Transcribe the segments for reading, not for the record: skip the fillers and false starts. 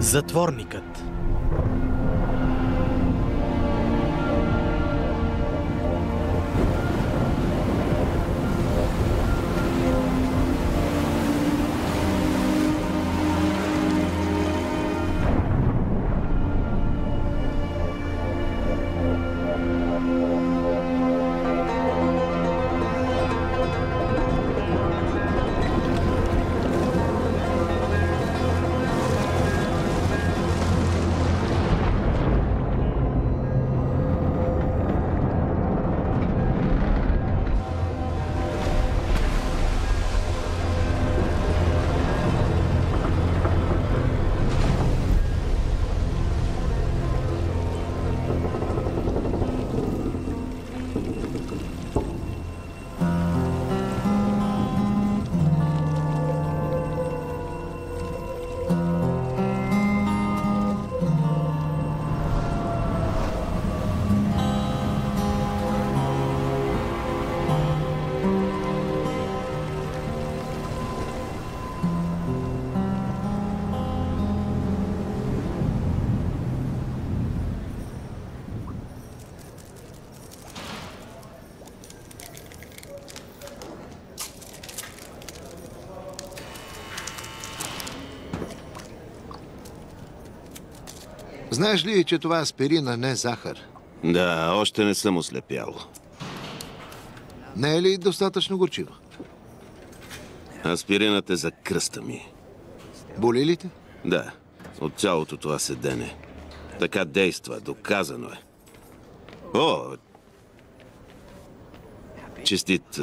Затворникът. Знаеш ли, че това е аспирин, а не захар? Да, още не съм ослепял. Не е ли достатъчно горчиво? Аспиринът е за кръста ми. Боли ли те? Да, от цялото това седене. Така действа, доказано е. О! Честит...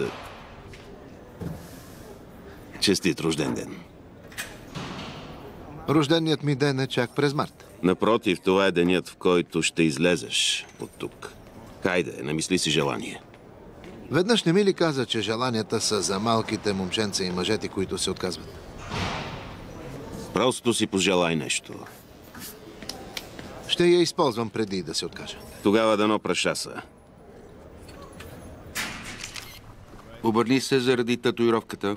Честит рожден ден. Рожденият ми ден е чак през март. Напротив, това е денят, в който ще излезеш от тук. Хайде, намисли си желание. Веднъж не ми ли каза, че желанията са за малките момченца и мъжете, които се отказват? Просто си пожелай нещо. Ще я използвам преди да се откажа. Тогава дано прашаса. Обърни се заради татуировката.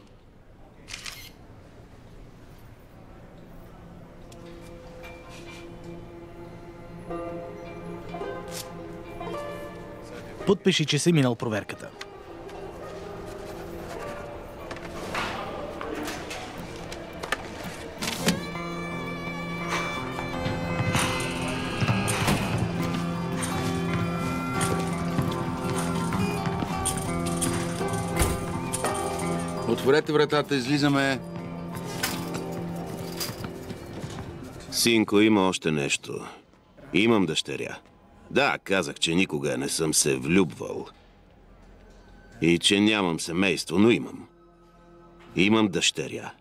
Подпиши, че си минал проверката. Отворете вратата, излизаме. Синко, има още нещо. Имам дъщеря. Да, казах, че никога не съм се влюбвал. И че нямам семейство, но имам. Имам дъщеря.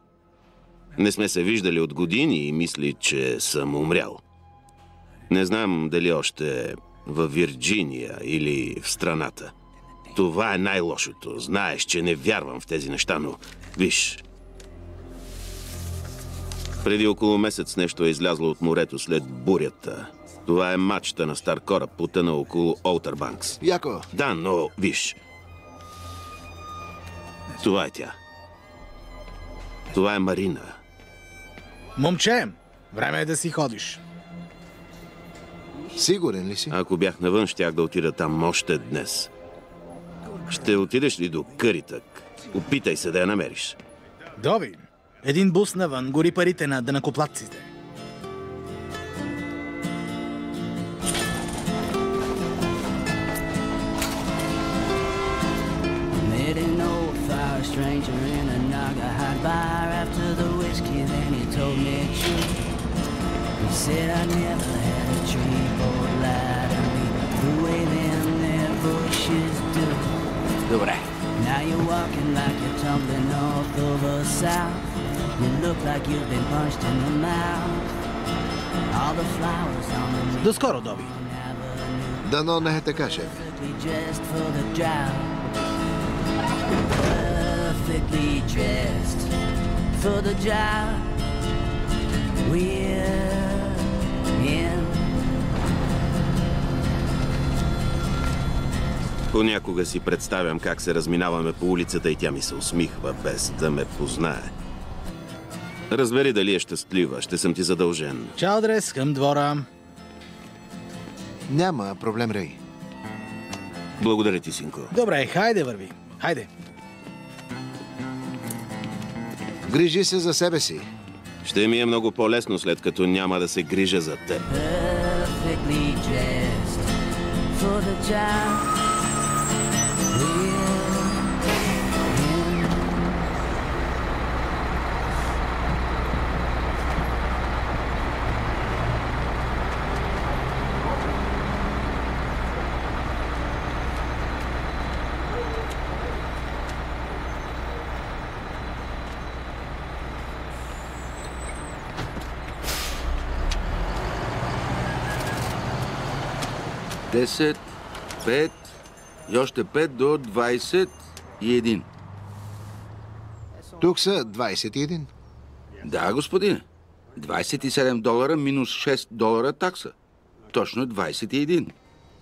Не сме се виждали от години и мисли, че съм умрял. Не знам дали още е във Вирджиния или в страната. Това е най-лошото. Знаеш, че не вярвам в тези неща, но виж. Преди около месец нещо е излязло от морето след бурята. Това е мачта на стар кораб, потънал около Оутърбанкс. Яко. Да, но виж. Това е тя. Това е Марина. Момче, време е да си ходиш. Сигурен ли си? Ако бях навън, щях да отида там още днес. Ще отидеш ли до Къритък? Опитай се да я намериш. Доби, един бус навън гори парите на данъкоплатците. Stranger in a Naugahyde bar after the whiskey, then he told me true. He said I never had a dream or lied to me the way them their bushes do. Добре. Now you're walking like you're tumbling off over south. You look like you've been punched in the mouth. All the flowers on the До скоро, Доби. Дано не е така, шеф. dressed for the drought. Perfectly dressed for the job we're in. Понякога си представям как се разминаваме по улицата и тя ми се усмихва, без да ме познае. Разбери дали е щастлива. Ще съм ти задължен. Чао, адрес към двора. Няма проблем, Рей. Благодаря ти, синко. Добре, хайде върви. Хайде. Грижи се за себе си. Ще ми е много по-лесно, след като няма да се грижа за теб. Perfectly dressed for the job. Десет, 5 и още 5 до 21. Тук са 21. Да, господине. $27 минус $6 такса. Точно 21.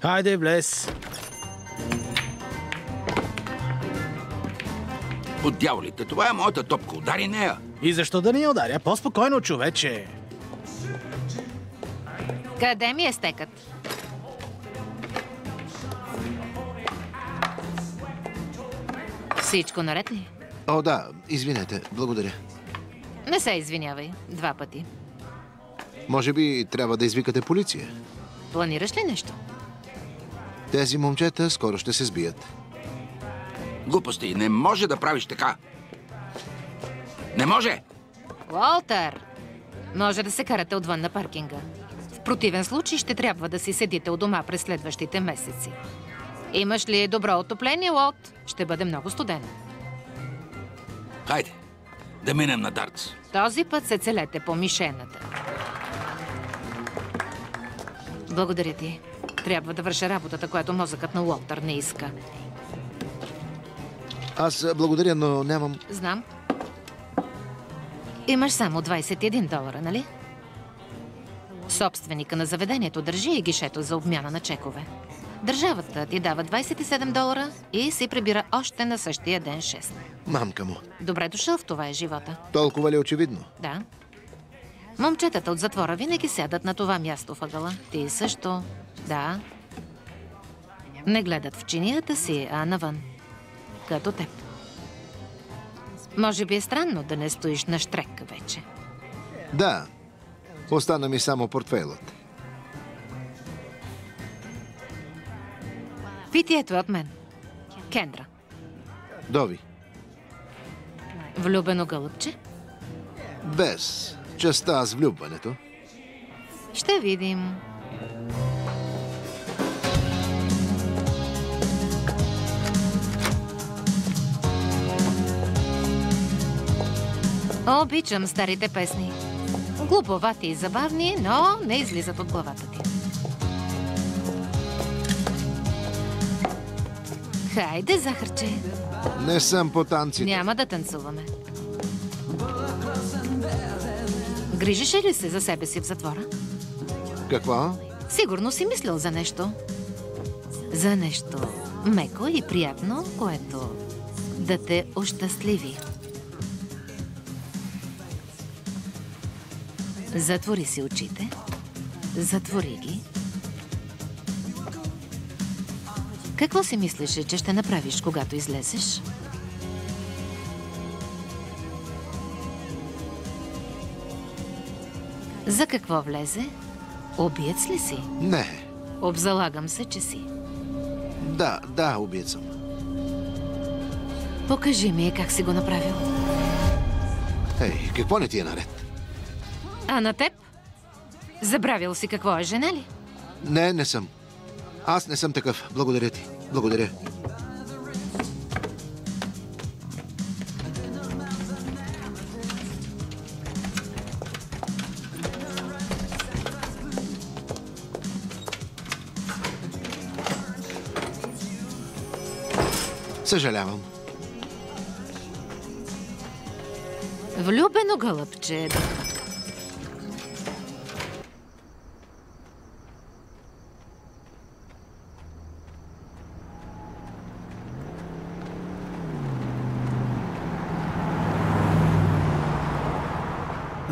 Хайде, влез. От дяволите, това е моята топка. Удари нея. И защо да ни я ударя? По-спокойно, човече. Къде ми е стекът? Всичко наред ли? О, да, извинете, благодаря. Не се извинявай. 2 пъти. Може би трябва да извикате полиция. Планираш ли нещо? Тези момчета скоро ще се сбият. Глупости, не може да правиш така. Не може! Уолтър! Може да се карате отвън на паркинга. В противен случай ще трябва да си седите у дома през следващите месеци. Имаш ли добро отопление, Уолт? Ще бъде много студено. Хайде, да минем на дартс. Този път се целете по мишената. Благодаря ти. Трябва да върша работата, която мозъкът на Уолтър не иска. Аз благодаря, но нямам... Знам. Имаш само $21, нали? Собственика на заведението държи и гишето за обмяна на чекове. Държавата ти дава $27 и си прибира още на същия ден 6. Мамка му. Добре дошъл, в това е живота. Толкова ли очевидно? Да. Момчетата от затвора винаги сядат на това място въгъла. Ти също. Да. Не гледат в чинията си, а навън. Като теб. Може би е странно да не стоиш на щрек вече. Да. Остана ми само портфейлът. Питието е от мен. Кендра. Дови. Влюбено гълъбче? Без частта с влюбването. Ще видим. Обичам старите песни. Глуповати и забавни, но не излизат от главата ти. Хайде, захарче. Не съм по танците. Няма да танцуваме. Грижиш ли се за себе си в затвора? Какво? Сигурно си мислил за нещо. За нещо меко и приятно, което да те ощастливи. Затвори си очите. Затвори ги. Какво си мислеше, че ще направиш, когато излезеш? За какво влезе? Убиец ли си? Не. Обзалагам се, че си. Да, убиец съм. Покажи ми как си го направил. Ей, какво не ти е наред? А на теб? Забравил си какво е, жена ли? Не съм. Аз не съм такъв. Благодаря ти. Благодаря. Съжалявам. Влюбено гълъбче.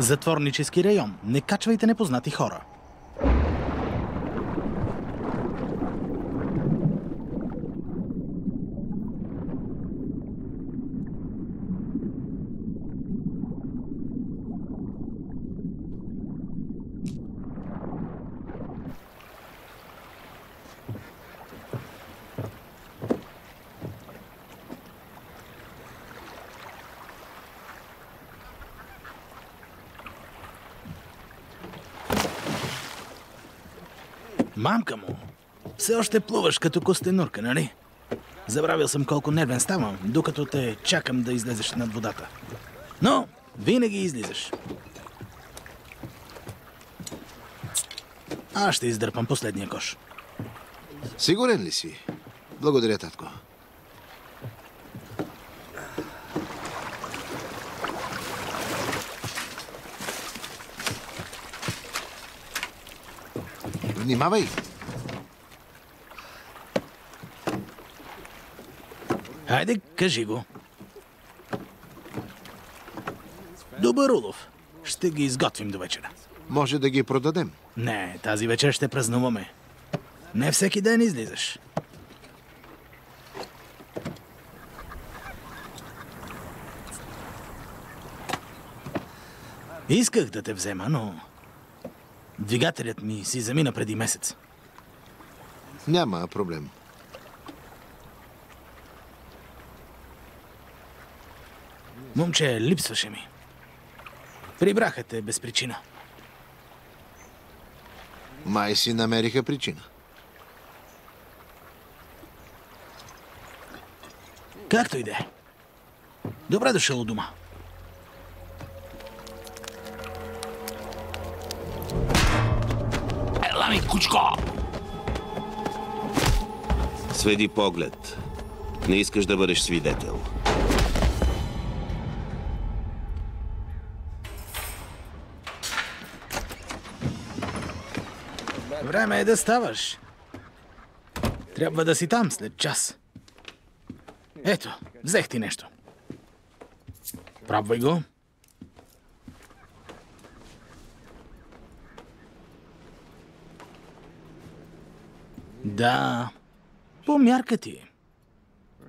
Затворнически район. Не качвайте непознати хора. Мамка му, все още плуваш като костенурка, нали? Забравил съм колко нервен ставам, докато те чакам да излезеш над водата. Но винаги излизаш. Аз ще издърпам последния кош. Сигурен ли си? Благодаря, татко. Внимавай! Хайде, кажи го. Добър улов. Ще ги изготвим до вечера. Може да ги продадем. Не, тази вечер ще празнуваме. Не всеки ден излизаш. Исках да те взема, но двигателят ми си замина преди месец. Няма проблем. Момче, липсваше ми. Прибраха те без причина. Май си намериха причина. Както и да е. Добре дошъл у дома. Ела ми, кучко! Сведи поглед. Не искаш да бъдеш свидетел. Време е да ставаш. Трябва да си там след час. Ето, взех ти нещо. Пробвай го. Да, по мярка ти.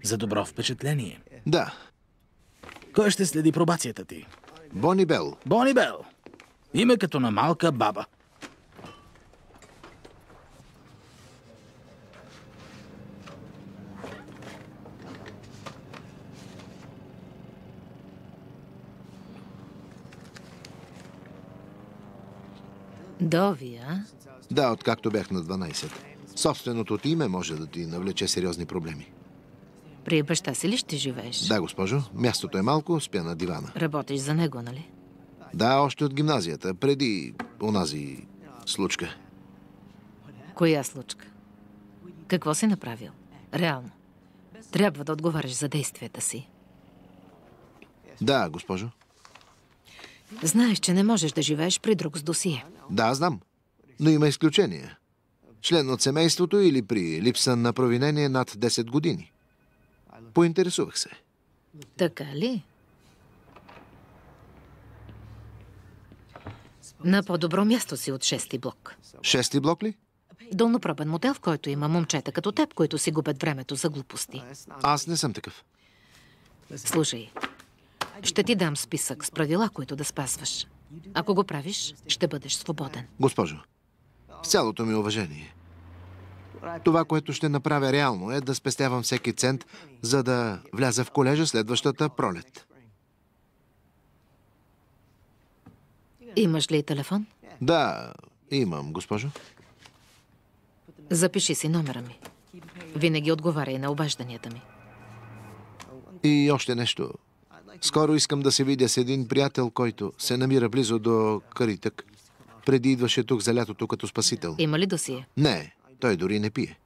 За добро впечатление. Да. Кой ще следи пробацията ти? Бони Бел. Бони Бел. Име като на малка баба. Дови, а? Да, откакто бях на 12. Собственото ти име може да ти навлече сериозни проблеми. При баща си ли ще живееш? Да, госпожо. Мястото е малко, спя на дивана. Работиш за него, нали? Да, още от гимназията, преди онази случка. Коя случка? Какво си направил? Реално. Трябва да отговаряш за действията си. Да, госпожо. Знаеш, че не можеш да живееш при друг с досие. Да, знам. Но има изключения. Член от семейството или при липса на провинение над 10 години. Поинтересувах се. Така ли? На по-добро място си от 6-ти блок. 6-ти блок ли? Долнопробен модел, в който има момчета като теб, които си губят времето за глупости. Аз не съм такъв. Слушай, ще ти дам списък с правила, които да спазваш. Ако го правиш, ще бъдеш свободен. Госпожо, с цялото ми уважение. Това, което ще направя реално, е да спестявам всеки цент, за да вляза в колежа следващата пролет. Имаш ли телефон? Да, имам, госпожо. Запиши си номера ми. Винаги отговаряй на обажданията ми. И още нещо. Скоро искам да се видя с един приятел, който се намира близо до Каритък. Преди идваше тук за лятото като спасител. Има ли досие? Не, той дори не пие.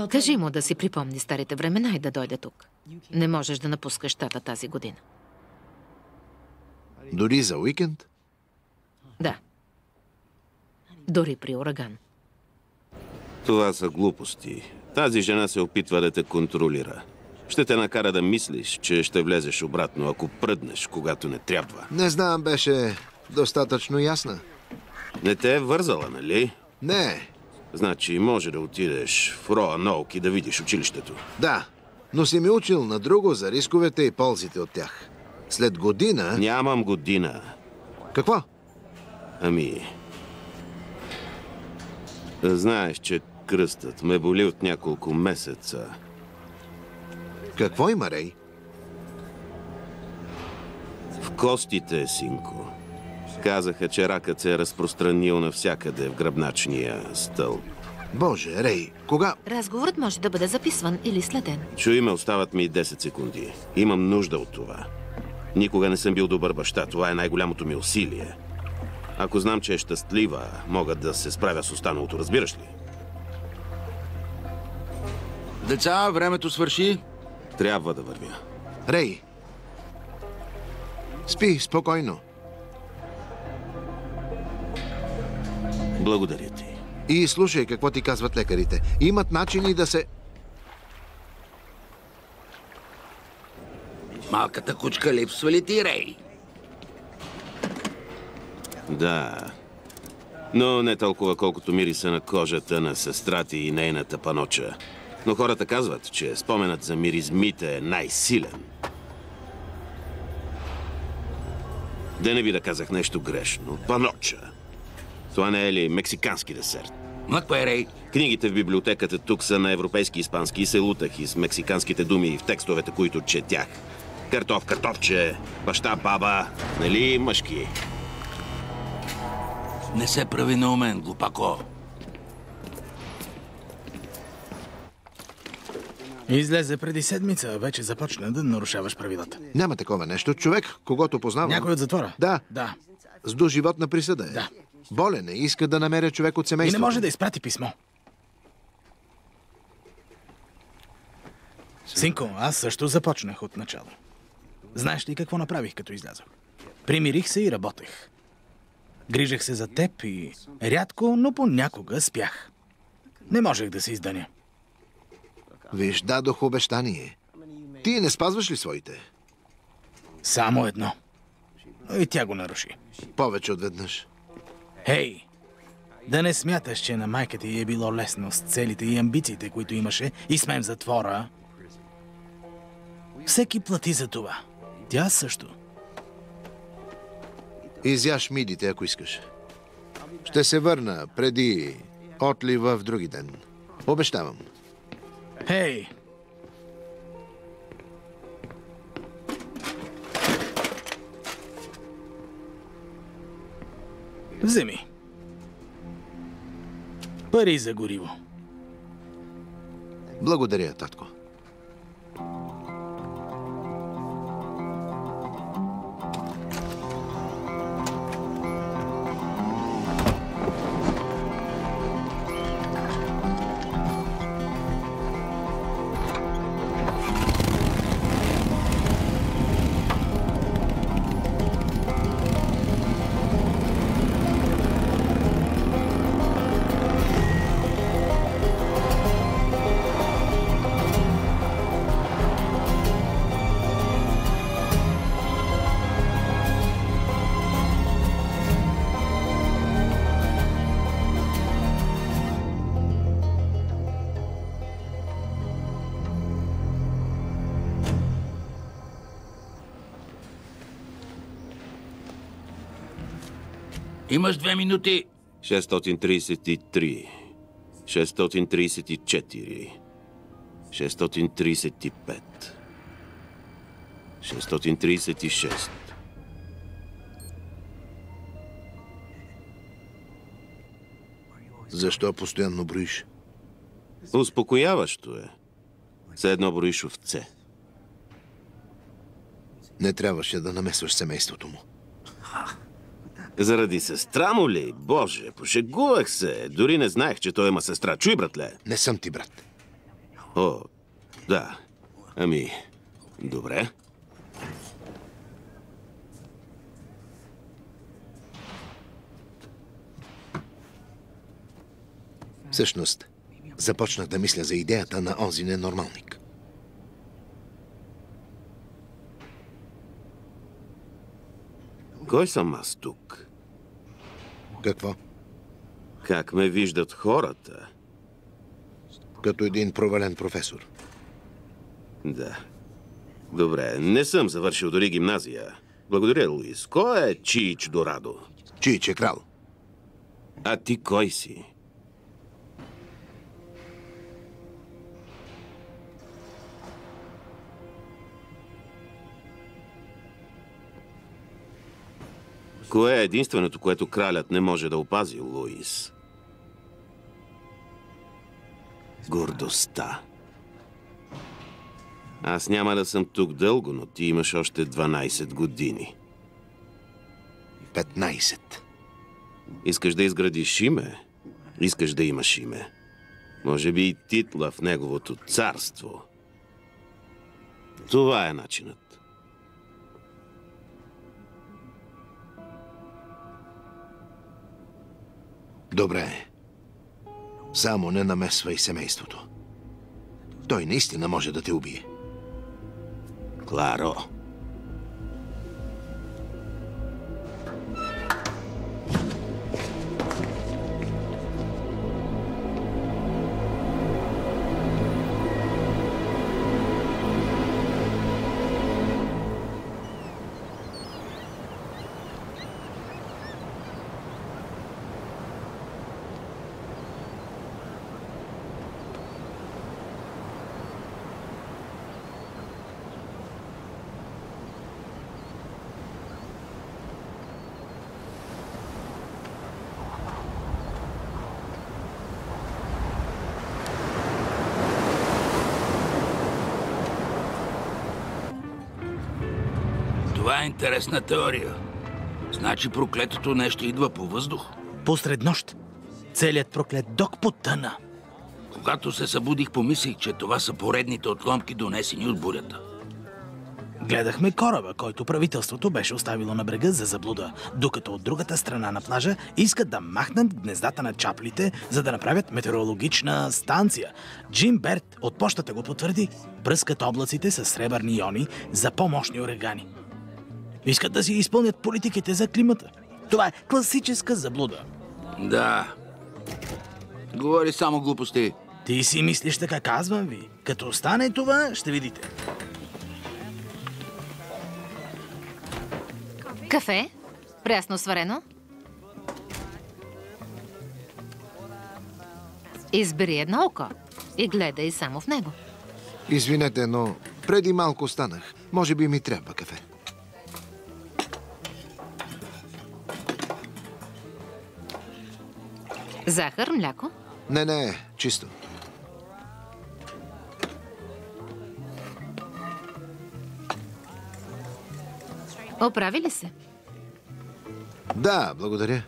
Кажи му да си припомни старите времена и да дойде тук. Не можеш да напускаш щата тази година. Дори за уикенд? Да. Дори при ураган. Това са глупости. Тази жена се опитва да те контролира. Ще те накара да мислиш, че ще влезеш обратно, ако пръднеш, когато не трябва. Не знам, беше достатъчно ясна. Не те е вързала, нали? Не, Значи може да отидеш в Роаноук и да видиш училището. да, но си ми учил на друго за рисковете и ползите от тях. След година... Нямам година. Какво? Ами... Знаеш, че кръстът ме боли от няколко месеца. Какво има, Рей? В костите, синко. Казаха, че ракът се е разпространил навсякъде в гръбначния стълб. Боже, Рей, кога... Разговорът може да бъде записван или следен. Чуй ме, остават ми 10 секунди. Имам нужда от това. Никога не съм бил добър баща. Това е най-голямото ми усилие. Ако знам, че е щастлива, мога да се справя с останалото, разбираш ли? Деца, времето свърши. Трябва да вървя. Рей! Спи, спокойно. Благодаря ти. И слушай какво ти казват лекарите. Имат начини да се... Малката кучка липсва ли ти, Рей? Да. Но не толкова, колкото мириса на кожата на сестра ти и нейната паноча. Но хората казват, че споменът за миризмите е най-силен. Да не би да казах нещо грешно. Паноча. Това не е ли мексикански десерт? Мъква е, Рей. Книгите в библиотеката тук са на европейски и испански и се лутах из мексиканските думи в текстовете, които четях. Картоф, картофче, баща, баба, нали мъжки? Не се прави на умен, глупако. Излезе преди седмица, а вече започна да нарушаваш правилата. Няма такова нещо. Човек, когато познавам... Някой от затвора? Да, Да. с доживотна присъда е. Да. Болен е, иска да намеря човек от И семейството. не може да изпрати писмо. Синко, аз също започнах от начало. Знаеш ли какво направих, като излязох? Примирих се и работех. Грижех се за теб и рядко, но понякога спях. Не можех да се изданя. Виж, дадох обещание. Ти не спазваш ли своите? Само едно. И тя го наруши. Повече от веднъж. Хей! Да не смяташ, че на майка ти е било лесно с целите и амбициите, които имаше и сме в затвора. Всеки плати за това. Тя също. Изяш мидите, ако искаш. Ще се върна преди отлива в други ден. Обещавам. Хей! Вземи. Пари за гориво. Благодаря, татко. Имаш 2 минути. 633, 634, 635, 636. Защо постоянно броиш? Успокояващо е. Все едно броиш овце. Не трябваше да намесваш семейството му. Заради сестра му ли? Боже, пошегувах се. Дори не знаех, че той има сестра. Чуй, братле. Не съм ти брат. О, да. Ами, добре. Всъщност, започнах да мисля за идеята на онзи ненормалник. Кой съм аз тук? Какво? Как ме виждат хората? Като един провален професор. Да. Добре, не съм завършил дори гимназия. Благодаря, Луис. Кой е Чич Дорадо? Чич е крал. А ти кой си? Кое е единственото, което кралят не може да опази, Луис? Гордостта. Аз няма да съм тук дълго, но ти имаш още 12 години. 15. Искаш да изградиш име? Искаш да имаш име. Може би и титла в неговото царство. Това е начинът. Добре. Само не намесвай семейството. Той наистина може да те убие. Кларо. Това е интересна теория. Значи проклетото нещо идва по въздух. Посред нощ целият проклет док потъна. Когато се събудих, помислих, че това са поредните отломки, донесени от бурята. Гледахме кораба, който правителството беше оставило на брега за заблуда, докато от другата страна на плажа искат да махнат гнездата на чаплите, за да направят метеорологична станция. Джим Берт от почтата го потвърди. Пръскат облаците с сребърни иони за по-мощни урагани. Искат да си изпълнят политиките за климата. Това е класическа заблуда. Да. Говори само глупости. Ти си мислиш така, казвам ви. Като стане това, ще видите. Кафе? Прясно сварено? Избери едно око и гледай само в него. Извинете, но преди малко станах. Може би ми трябва кафе. Захар, мляко? Не, чисто. Оправи ли се? Да, благодаря.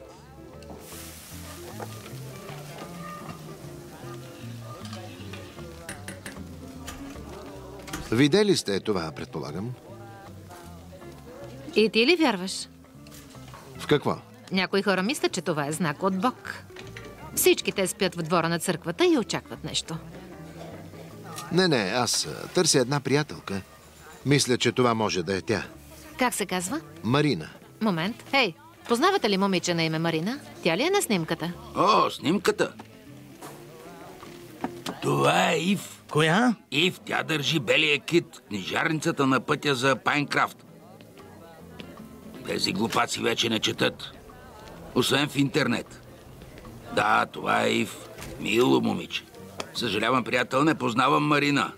Видели сте това, предполагам? И ти ли вярваш? В какво? Някои хора мислят, че това е знак от Бог. Всички те спят в двора на църквата и очакват нещо. Не, аз търся една приятелка. Мисля, че това може да е тя. Как се казва? Марина. Момент. Хей, познавате ли момиче на име Марина? Тя ли е на снимката? О, снимката. Това е Ив. Коя? Ив, тя държи белия кит, книжарницата на пътя за Пайнкрафт. Тези глупаци вече не четат. Освен в интернет. Да, това е Ив. Мило момиче. Съжалявам, приятел, не познавам Марина.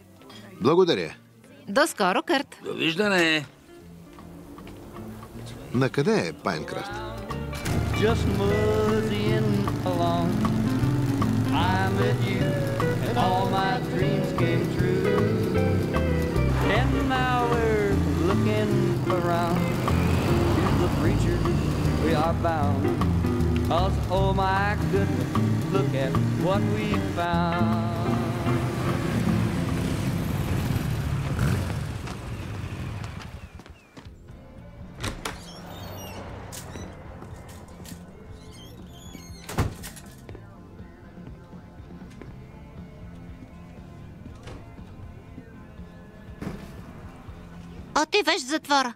Благодаря. До скоро, Кърт. Довиждане. На къде е Пайнкрафт? Just moseying along. I met you and all my dreams came true. And now we're looking around. To the preachers we are bound. 'Cause oh my goodness, look at what we found. Отиваш в затвора.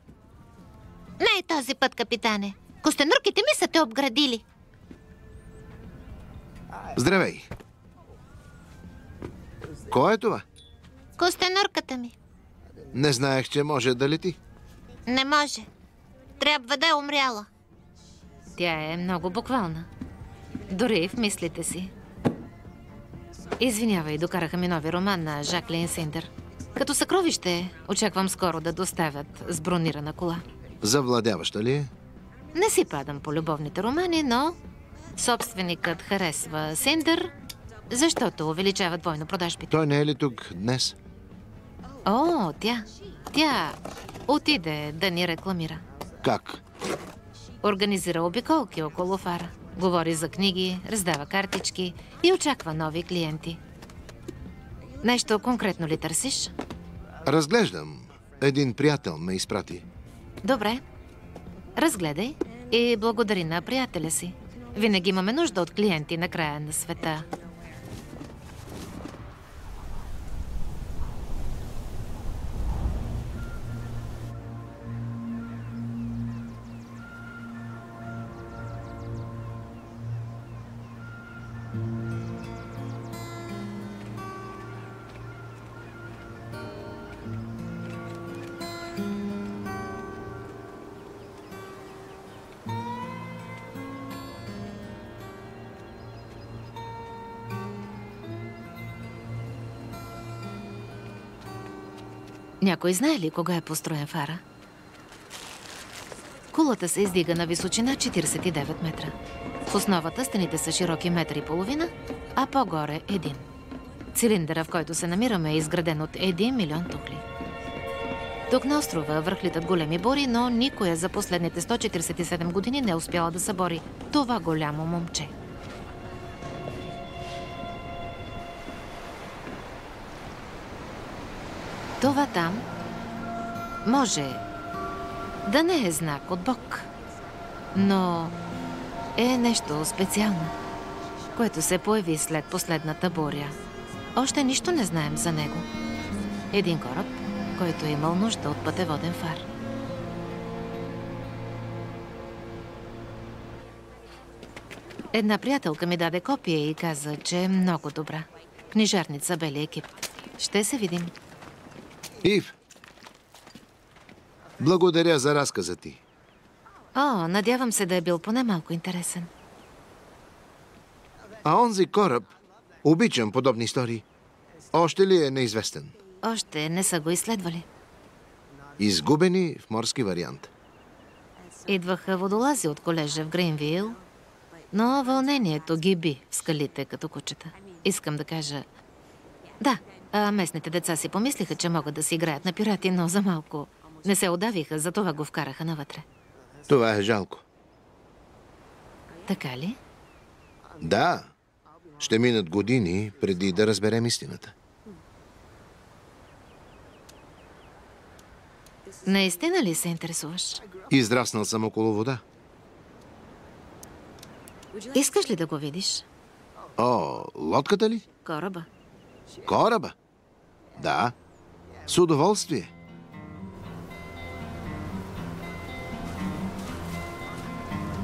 Не и този път, капитане. Костенурките ми са те обградили. Здравей! Кой е това? Костенурката ми. Не знаех, че може да лети. Не може. Трябва да е умряла. Тя е много буквална. Дори в мислите си. Извинявай, докараха ми нови роман на Жаклин Синдър. Като съкровище, очаквам скоро да доставят с бронирана кола. Завладяваща ли е? Не си падам по любовните романи, но собственикът харесва Синдър, защото увеличава двойно продажбите. Той не е ли тук днес? О, тя отиде да ни рекламира. Как? Организира обиколки около фара. Говори за книги, раздава картички и очаква нови клиенти. Нещо конкретно ли търсиш? Разглеждам. Един приятел ме изпрати. Добре. Разгледай и благодари на приятеля си. Винаги имаме нужда от клиенти на края на света. Някой знае ли кога е построен фара? Кулата се издига на височина 49 метра. В основата стените са широки 1,5 метра, а по-горе 1. Цилиндъра, в който се намираме, е изграден от 1 милион тухли. Тук на острова върхлитат големи бури, но никоя за последните 147 години не е успяла да събори това голямо момче. Това там може да не е знак от Бог, но е нещо специално, което се появи след последната буря. Още нищо не знаем за него. Един кораб, който е имал нужда от пътеводен фар. Една приятелка ми даде копия и каза, че е много добра. Книжарница Бели Египет. Ще се видим. Ив, благодаря за разказа ти. О, надявам се да е бил поне малко интересен. А онзи кораб, обичам подобни истории, още ли е неизвестен? Още не са го изследвали. Изгубени в морски вариант. Идваха водолази от колежа в Гринвил, но вълнението ги би в скалите като кучета. Искам да кажа... Да, местните деца си помислиха, че могат да си играят на пирати, но за малко не се удавиха, затова го вкараха навътре. Това е жалко. Така ли? Да. Ще минат години преди да разберем истината. Наистина ли се интересуваш? Израснал съм около вода. Искаш ли да го видиш? О, лодката ли? Кораба. Кораба? Да. С удоволствие.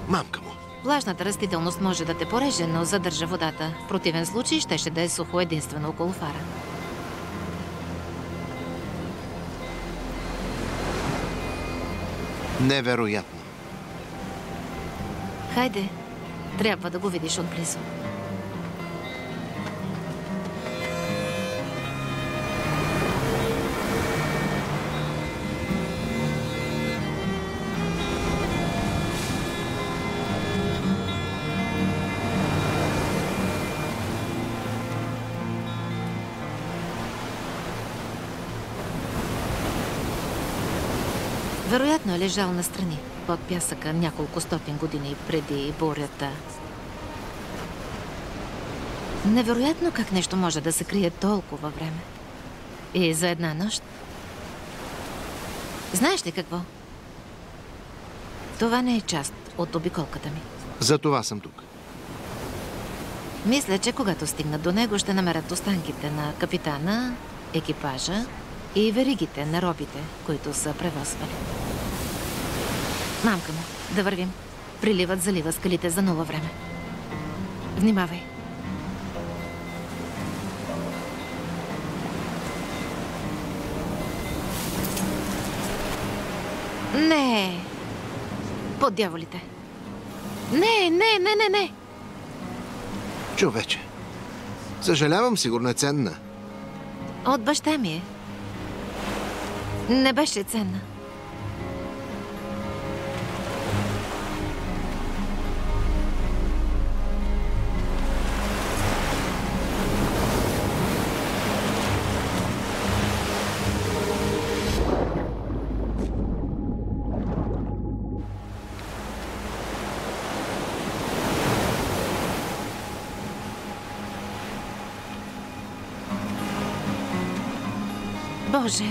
Мамка му. Влажната растителност може да те пореже, но задържа водата. В противен случай щеше да е сухо единствено около фара. Невероятно. Хайде, трябва да го видиш отблизо. Вероятно е лежал настрани, под пясъка няколко стотин години преди бурята. Невероятно как нещо може да се крие толкова време. И за една нощ. Знаеш ли какво? Това не е част от обиколката ми. За това съм тук. Мисля, че когато стигнат до него, ще намерят останките на капитана, екипажа и веригите на робите, които са превозвали. Мамка му, да вървим. Приливът залива скалите за ново време. Внимавай. Не. Под дяволите. Не. Човече. Съжалявам, сигурно е ценна. От баща ми е. Не беше ценна. Боже!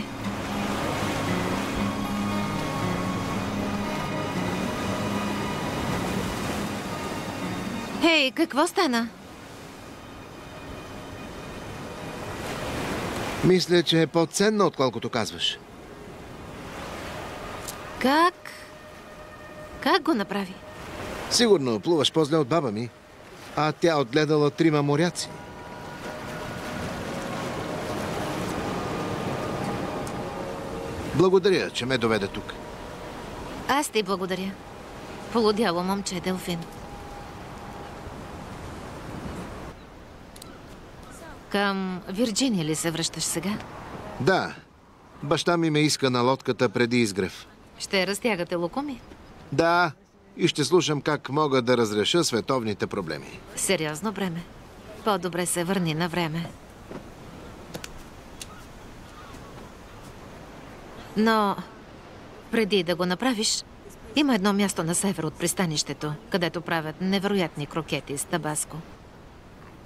Хей, какво стана? Мисля, че е по-ценна, отколкото казваш. Как? Как го направи? Сигурно плуваш по-зле от баба ми, а тя отгледала 3 моряци. Благодаря, че ме доведе тук. Аз ти благодаря. Полудяло момче, Делфин. Към Вирджиния ли се връщаш сега? Да. Баща ми ме иска на лодката преди изгрев. Ще разтягате локуми? Да. И ще слушам как мога да разреша световните проблеми. Сериозно бреме. По-добре се върни на време. Но преди да го направиш, има едно място на север от пристанището, където правят невероятни крокети с табаско.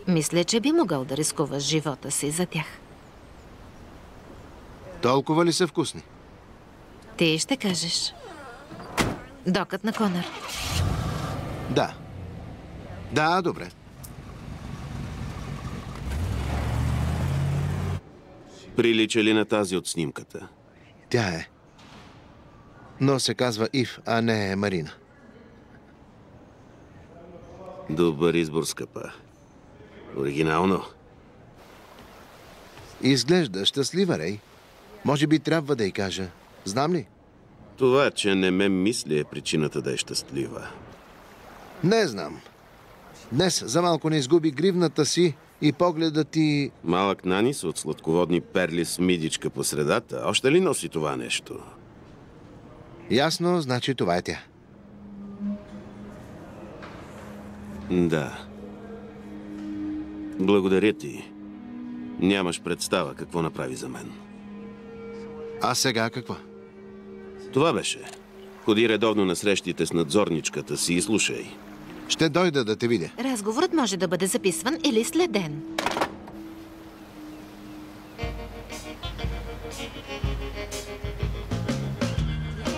Мисля, че би могъл да рискуваш живота си за тях. Толкова ли са вкусни? Ти ще кажеш. Докът на Конър. Да. Да, добре. Прилича ли на тази от снимката? Тя е. Но се казва Ив, а не Марина. Добър избор, скъпа. Оригинално. Изглежда щастлива, Рей. Може би трябва да й кажа. Знам ли? Това, че не ме мисли, е причината да е щастлива. Не знам. Днес за малко не изгуби гривната си и погледът ти... Малък нанис от сладководни перли с мидичка по средата. Още ли носи това нещо? Ясно, значи това е тя. Да. Благодаря ти. Нямаш представа какво направи за мен. А сега какво? Това беше. Ходи редовно на срещите с надзорничката си и слушай. Ще дойда да те видя. Разговорът може да бъде записван или следен.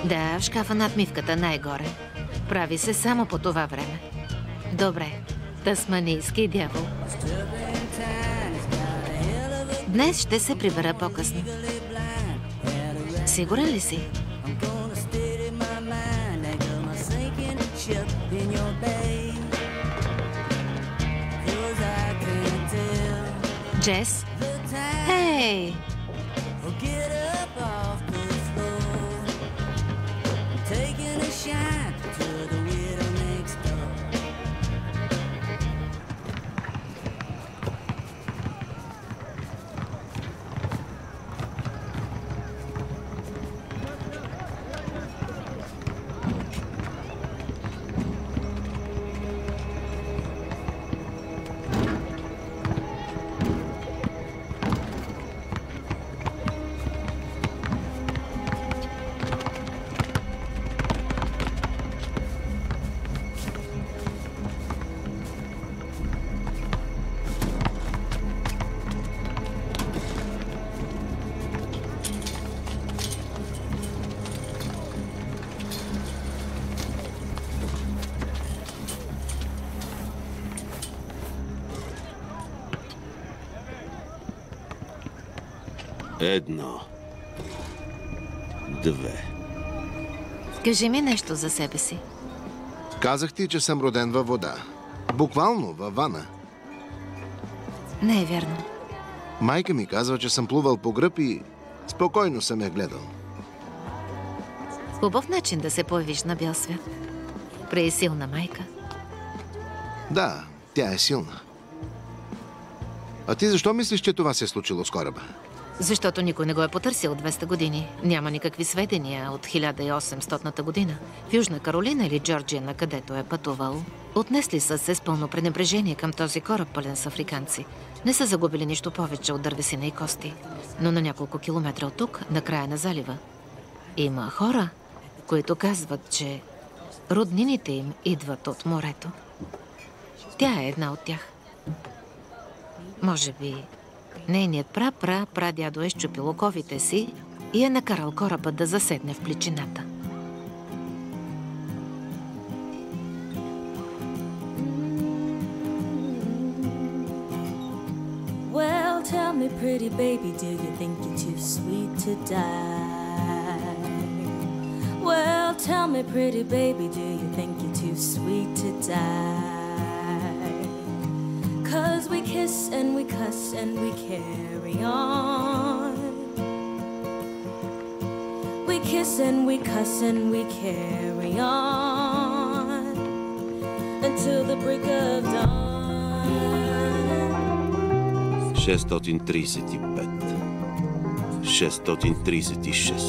Да, в шкафа над мивката най-горе. Прави се само по това време. Добре. Тасманийски дявол. Днес ще се прибера по-късно. Сигурен ли си? Джес? Хей! Едно. Две. Кажи ми нещо за себе си. Казах ти, че съм роден във вода. Буквално във вана. Не е вярно. Майка ми казва, че съм плувал по гръб и спокойно съм я гледал. Хубав начин да се появиш на бял свят. При силна майка. Да, тя е силна. А ти защо мислиш, че това се е случило с кораба? Защото никой не го е потърсил 200 години. Няма никакви сведения от 1800-та година. В Южна Каролина или Джорджия, на където е пътувал, отнесли са се с пълно пренебрежение към този кораб, пълен с африканци. Не са загубили нищо повече от дървесина и кости. Но на няколко километра от тук, на края на залива, има хора, които казват, че роднините им идват от морето. Тя е една от тях. Може би нейният прадядо е счупил оковите си и е накарал кораба да заседне в плечината. Well, tell me, pretty baby, do you think you're too sweet to die? Well, tell me, pretty baby, do you think you're too sweet to die? 'Cause we kiss and we cuss and we carry on. We kiss and we cuss and we carry on until the break of dawn. 635. 636.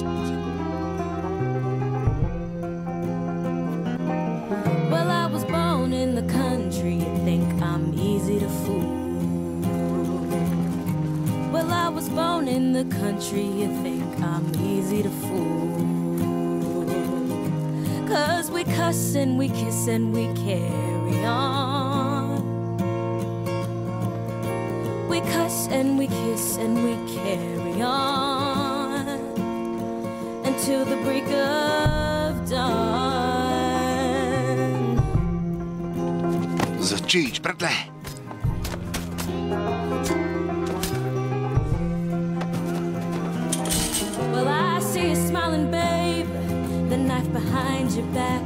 Well, I was born in the country, you think I'm easy to fool. Well, I was born in the country, you think I'm easy to fool. 'Cause we cuss and we kiss and we carry on. We cuss and we kiss and we carry on until the break of dawn. Зачич, братле! Well, I see you smiling, babe, the knife behind your back.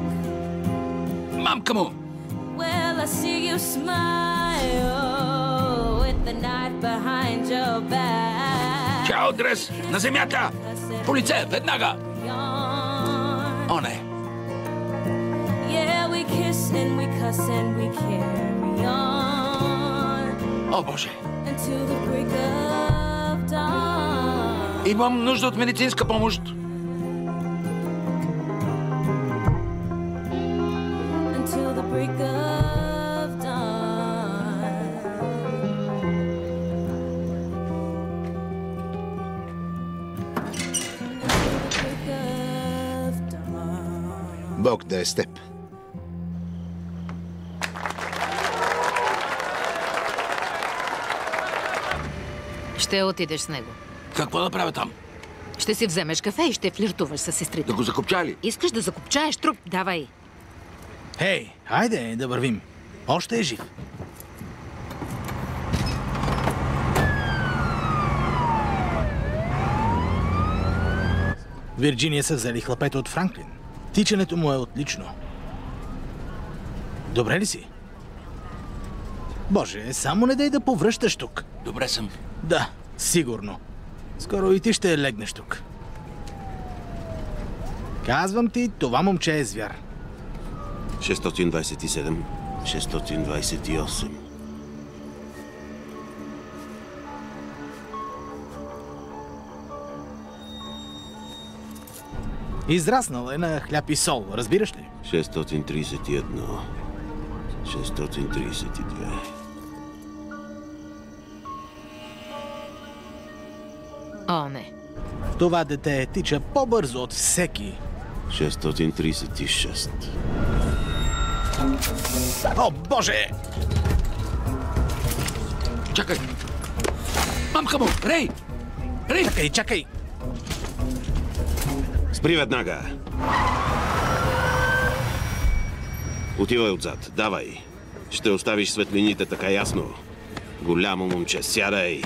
Мамка му! Well, I see you smile with the knife behind your back. Чао, дрес! На земята! Полице, веднага! О, не! Yeah, we kiss and we cuss and we carry on О, Боже! until the break of dawn. Имам нужда от медицинска помощ. Until the break of dawn. Until the break of dawn. Бог да е с теб. Ще отидеш с него. Какво да правя там? Ще си вземеш кафе и ще флиртуваш с сестрите. Да го закопча ли? Искаш да закопчаеш труп? Давай. Хей, хайде да вървим. Още е жив. Вирджиния са взели хлапето от Франклин. Тичането му е отлично. Добре ли си? Боже, само не дай да повръщаш тук. Добре съм. Да, сигурно. Скоро и ти ще легнеш тук. Казвам ти, това момче е звяр. 627. 628. Израснал е на хляб и сол, разбираш ли? 631. 632. О, не. Това дете тича по-бързо от всеки. 636. О, Боже! Чакай! Мамка му! Рей! Рей! Чакай, чакай! Спри веднага! Отивай отзад, давай. Ще оставиш светлините така ясно. Голямо момче, сядай.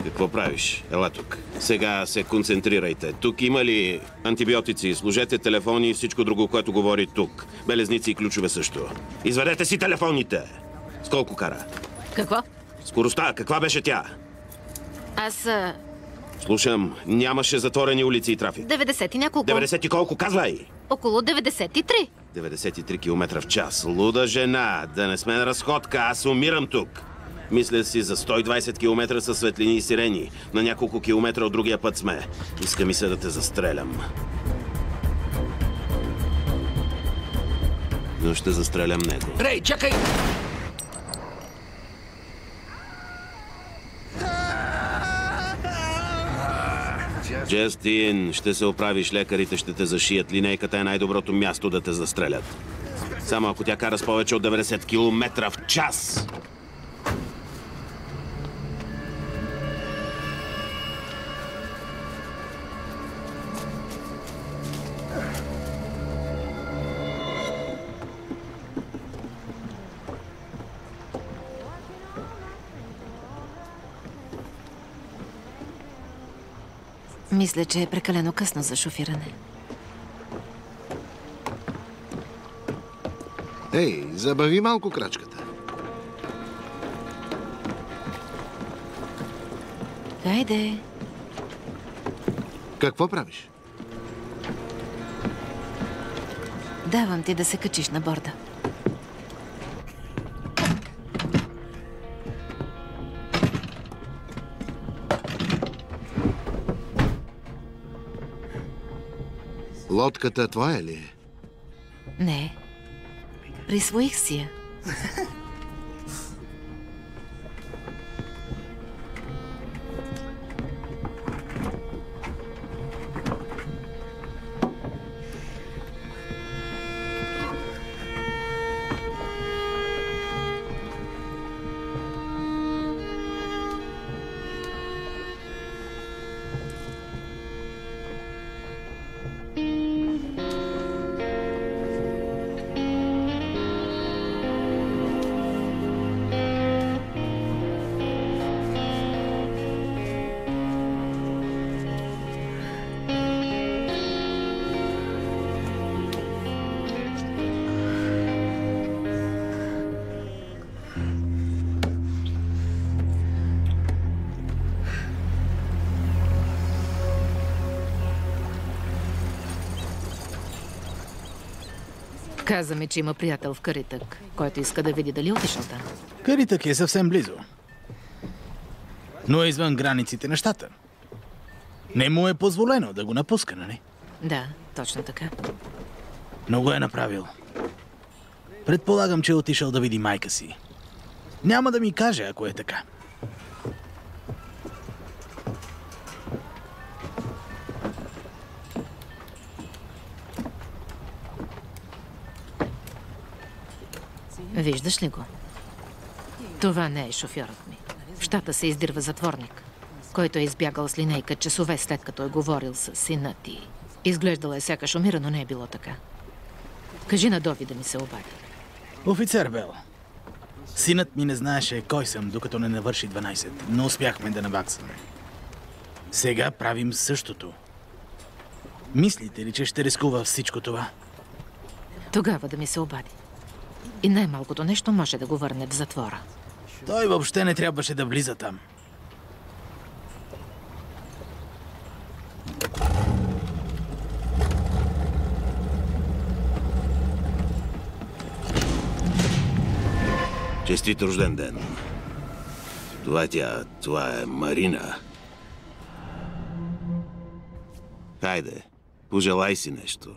Какво правиш? Ела тук. Сега се концентрирайте. Тук има ли антибиотици? Сложете телефони и всичко друго, което говори тук. Белезници и ключове също. Извадете си телефоните! С колко кара? Какво? Скоростта, каква беше тя? Аз... Слушам, нямаше затворени улици и трафик. 90 и няколко. 90 и колко? Казвай! Около 93. 93 км в час. Луда жена, да не сме на разходка, аз умирам тук. Мисля си за 120 км със светлини и сирени. На няколко километра от другия път сме. Иска ми се да те застрелям. Но ще застрелям него. Рей, чакай! Джастин, ще се оправиш, лекарите ще те зашият. Линейката е най-доброто място да те застрелят. Само ако тя кара с повече от 90 км в час. Мисля, че е прекалено късно за шофиране. Ей, забави малко крачката. Хайде. Какво правиш? Давам ти да се качиш на борда. Лодката твоя ли е? Не. Присвоих си я. Каза ми, че има приятел в Каритък, който иска да види дали отишъл там. Каритък е съвсем близо. Но е извън границите на щата. Не му е позволено да го напуска, нали? Да, точно така. Но го е направил. Предполагам, че е отишъл да види майка си. Няма да ми каже, ако е така. Виждаш ли го? Това не е шофьорът ми. В щата се издирва затворник, който е избягал с линейка часове след като е говорил с сина ти. Изглеждала е сякаш умира, но не е било така. Кажи на Дови да ми се обади. Офицер Бел, синът ми не знаеше кой съм, докато не навърши 12, но успяхме да наваксаме. Сега правим същото. Мислите ли, че ще рискува всичко това? Тогава да ми се обади. И най-малкото нещо може да го върне в затвора. Той въобще не трябваше да влиза там. Честит рожден ден. Това е тя. Това е Марина. Хайде, пожелай си нещо.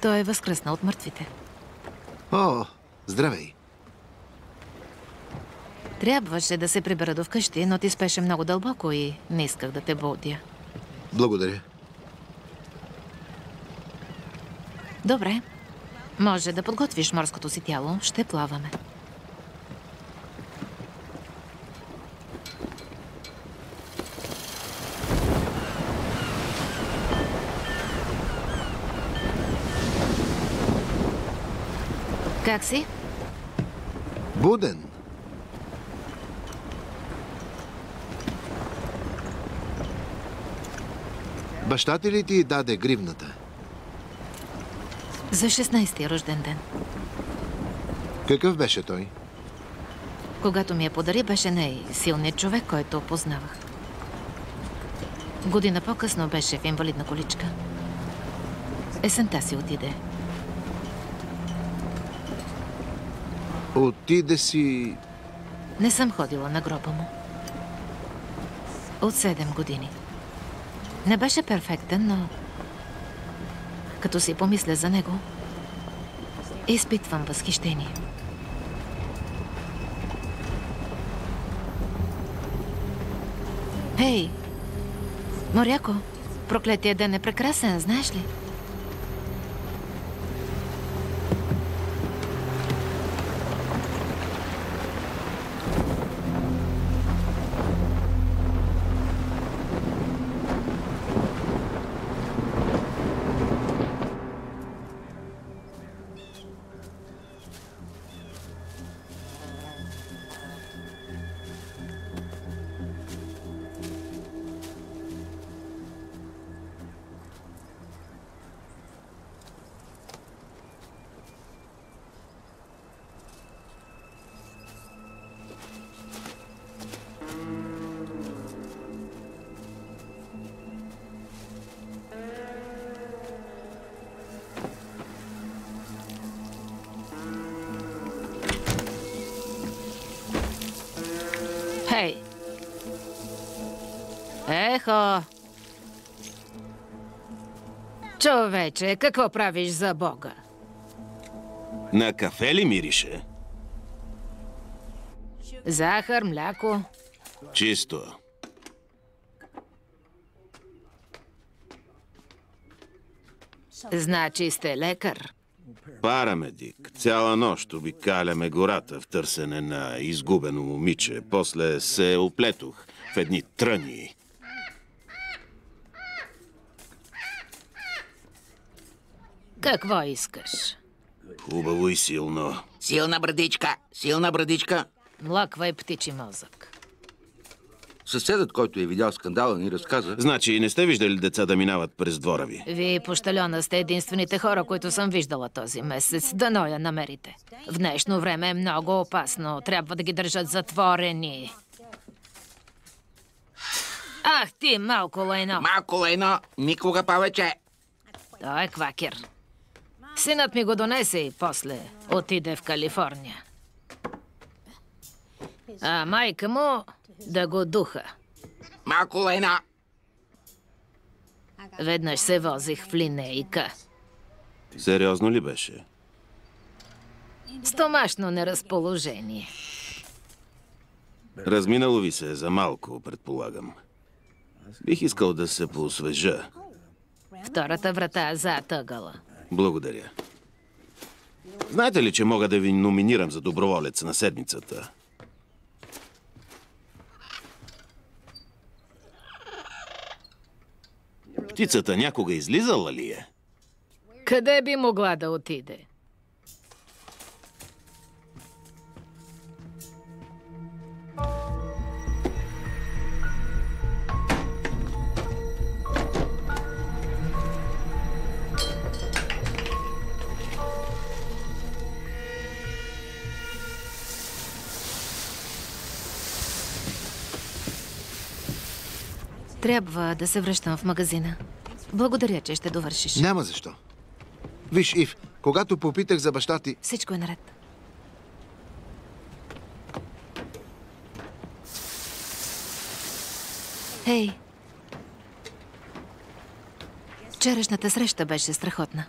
Той е възкръснал от мъртвите. О, здравей. Трябваше да се прибера до вкъщи, но ти спеше много дълбоко и не исках да те будя. Благодаря. Добре. Може да подготвиш морското си тяло. Ще плаваме. Как си? Буден. Баща ти ли ти даде гривната? За 16-ти рожден ден. Какъв беше той? Когато ми я подари, беше най-силният човек, който познавах. Година по-късно беше в инвалидна количка. Есента си отиде. Отиде си... Не съм ходила на гроба му. От 7 години. Не беше перфектен, но... Като си помисля за него, изпитвам възхищение. Хей, моряко, проклетия ден е прекрасен, знаеш ли? Хей! Ехо! Човече, какво правиш за Бога? На кафе ли мирише? Захар, мляко. Чисто. Значи сте лекар. Парамедик. Цяла нощ обикаляме гората в търсене на изгубено момиче. После се оплетох в едни тръни. Какво искаш? Хубаво и силно. Силна брадичка, силна брадичка. Млъква и птичи мозък. Съседът, който е видял скандала, ни разказа. Значи не сте виждали деца да минават през двора ви? Вие, пощальона, сте единствените хора, които съм виждала този месец. Дано я намерите. В днешно време е много опасно. Трябва да ги държат затворени. Ах ти, малко лайно. Малко лайно, никога повече. Той е квакер. Синът ми го донесе и после отиде в Калифорния. А майка му да го духа. Малко лайно. Веднъж се возих в линейка. Сериозно ли беше? Стомашно неразположение. Разминало ви се за малко, предполагам. Бих искал да се поосвежа. Втората врата зад ъгъла. Благодаря. Знаете ли, че мога да ви номинирам за доброволец на седмицата? Птицата някога излизала ли е? Къде би могла да отиде? Трябва да се връщам в магазина. Благодаря, че ще довършиш. Няма защо. Виж, Ив, когато попитах за баща ти... Всичко е наред. Хей! Вчерашната среща беше страхотна.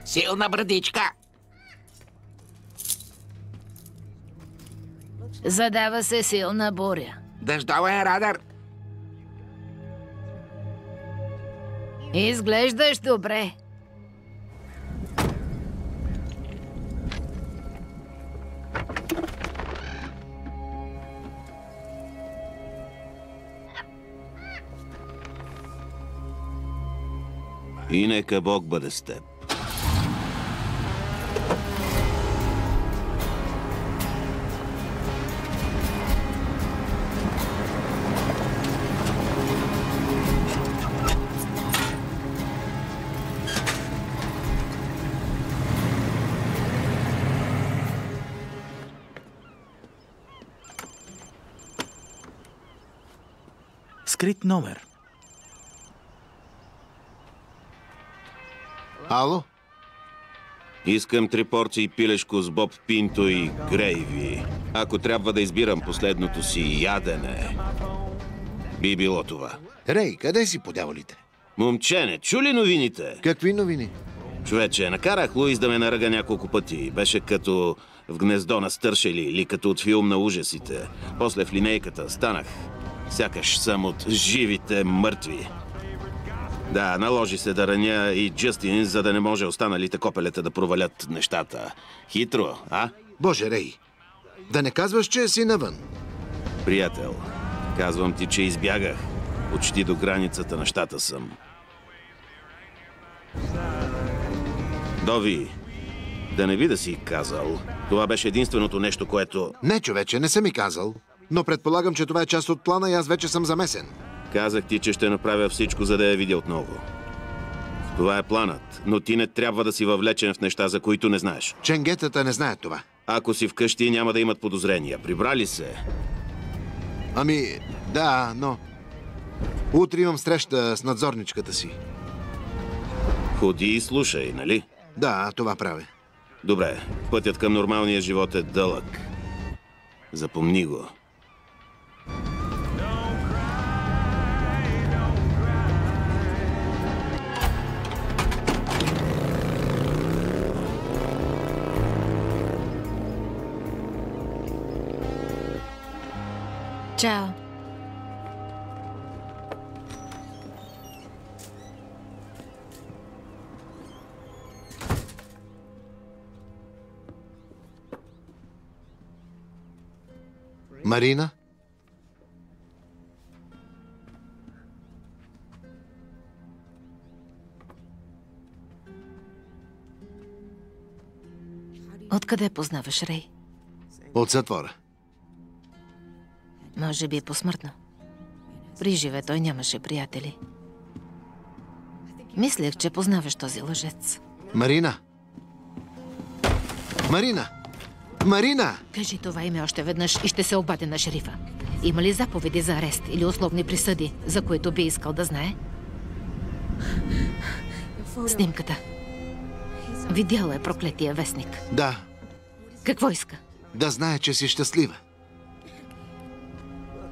Силна брадичка. Задава се силна буря. Дъждовен радар. Изглеждаш добре. И нека Бог бъде с теб. Скрит номер. Ало? Искам 3 порции пилешко с боб пинто и грейви. Ако трябва да избирам последното си ядене, би било това. Рей, къде си по дяволите? Момче, не чу ли новините? Какви новини? Човече, накарах Луис да ме наръга няколко пъти. Беше като в гнездо на стършели или като от филм на ужасите. После в линейката станах. Сякаш съм от живите мъртви. Да, наложи се да раня и Джастин, за да не може останалите копелета да провалят нещата. Хитро, а? Боже, Рей, да не казваш, че си навън. Приятел, казвам ти, че избягах. Почти до границата на щата съм. Дови, да не би да си казал. Това беше единственото нещо, което... Не, човече, не съм ми казал. Но предполагам, че това е част от плана и аз вече съм замесен. Казах ти, че ще направя всичко, за да я видя отново. Това е планът, но ти не трябва да си въвлечен в неща, за които не знаеш. Ченгетата не знаят това. Ако си вкъщи, няма да имат подозрения. Прибрали се? Ами, да, но... Утре имам среща с надзорничката си. Ходи и слушай, нали? Да, това правя. Добре, пътят към нормалния живот е дълъг. Запомни го. Чао. Марина? Откъде познаваш Рей? От затвора. Може би посмъртно. При живе той нямаше приятели. Мислех, че познаваш този лъжец. Марина! Марина! Марина! Кажи това име още веднъж и ще се обадя на шерифа. Има ли заповеди за арест или условни присъди, за които би искал да знае? Снимката. Видяла е проклетия вестник. Да. Какво иска? Да знае, че си щастлива.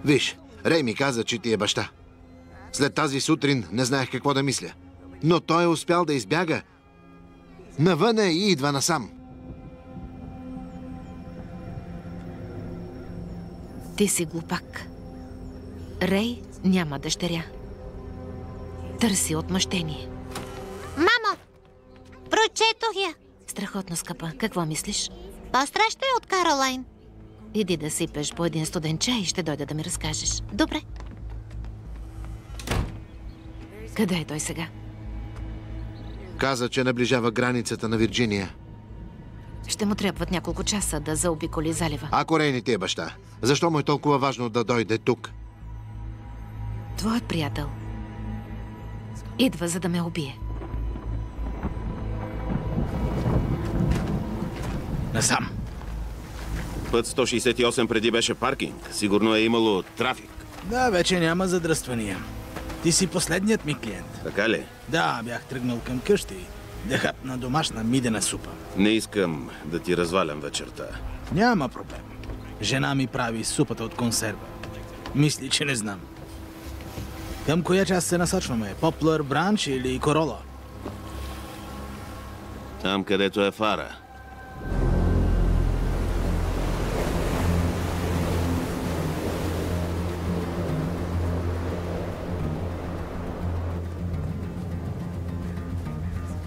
Виж, Рей ми каза, че ти е баща. След тази сутрин не знаех какво да мисля. Но той е успял да избяга. Навън е и идва насам. Ти си глупак. Рей няма дъщеря. Търси отмъщение. Мамо, прочетох я. Страхотно, скъпа. Какво мислиш? По-страшно е от Каролайн. Иди да сипеш по един студен чай и ще дойда да ми разкажеш. Добре. Къде е той сега? Каза, че наближава границата на Вирджиния. Ще му трябват няколко часа да заобиколи залива. Ако Рей не ти е баща, защо му е толкова важно да дойде тук? Твоят приятел идва, за да ме убие. Насам. Път 168 преди беше паркинг. Сигурно е имало трафик. Да, вече няма задръствания. Ти си последният ми клиент. Така ли? Да, бях тръгнал към къщи. Да хапна домашна мидена супа. Не искам да ти развалям вечерта. Няма проблем. Жена ми прави супата от консерва. Мисли, че не знам. Към коя част се насочваме? Поплър, Бранч или Корола? Там, където е фара.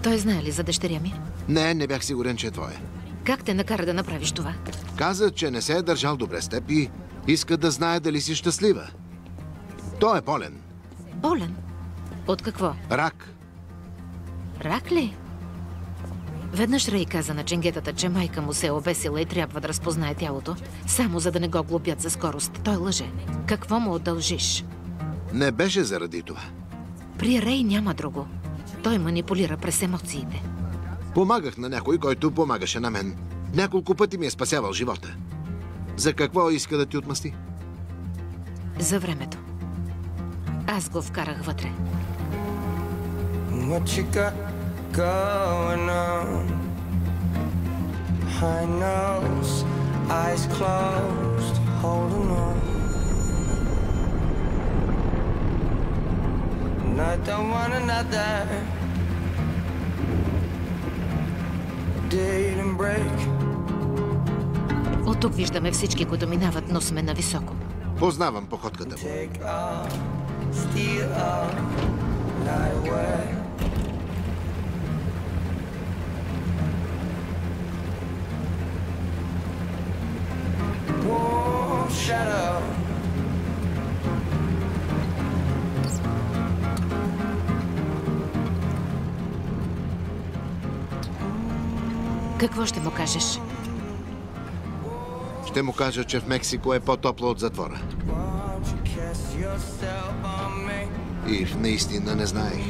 Той знае ли за дъщеря ми? Не бях сигурен, че е твоя. Как те накара да направиш това? Каза, че не се е държал добре с теб и иска да знае дали си щастлива. Той е болен. Болен? От какво? Рак. Рак ли? Веднъж Рей каза на ченгетата, че майка му се е обесила и трябва да разпознае тялото, само за да не го глобят за скорост. Той лъже. Какво му удължиш? Не беше заради това. При Рей няма друго. Той манипулира през емоциите. Помагах на някой, който помагаше на мен. Няколко пъти ми е спасявал живота. За какво иска да ти отмъсти? За времето. Аз го вкарах вътре. What you got going on? Behind those eyes closed, holding on. And I don't want another didn't break. От тук виждаме всички, които минават, но сме нависоко. Познавам походката му. Take off, steal off, night away. Warm shadow. Какво ще му кажеш? Ще му кажа, че в Мексико е по-топло от затвора. Won't you kiss yourself on me? И наистина не знаех.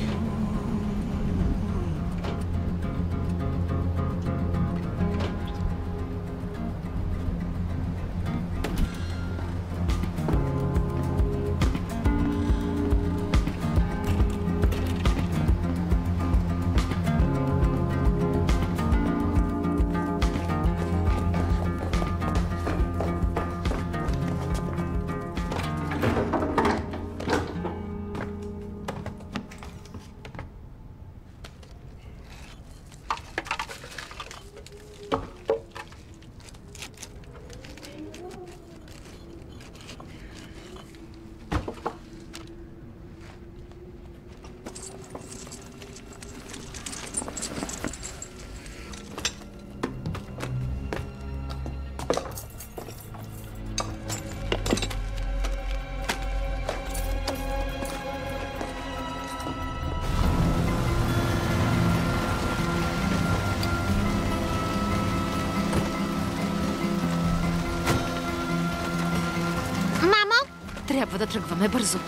Трябва да тръгваме бързо.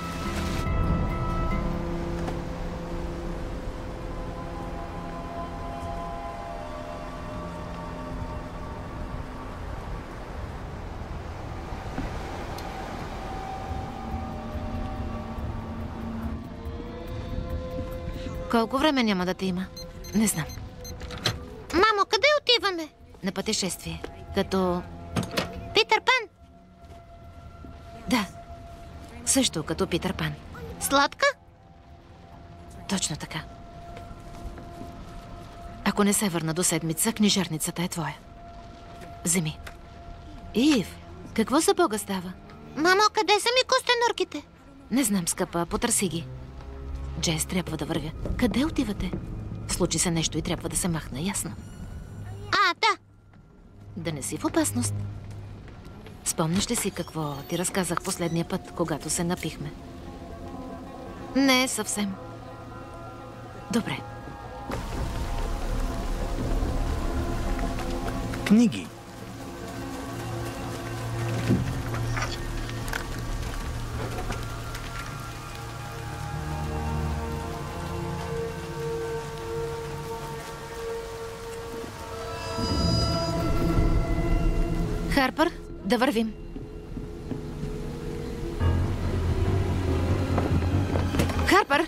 Колко време няма да те има? Не знам. Мамо, къде отиваме? На пътешествие. Като... Питър Пан. Да. Също като Питър Пан. Сладка? Точно така. Ако не се върна до седмица, книжарницата е твоя. Вземи. Ив, какво за Бога става? Мамо, къде са ми костенурките? Не знам, скъпа, потърси ги. Джес, трябва да вървя. Къде отивате? Случи се нещо и трябва да се махна, ясно? Да. Да не си в опасност. Спомняш ли си какво ти разказах последния път, когато се напихме? Не съвсем. Добре. Книги. Харпър, да вървим. Харпър!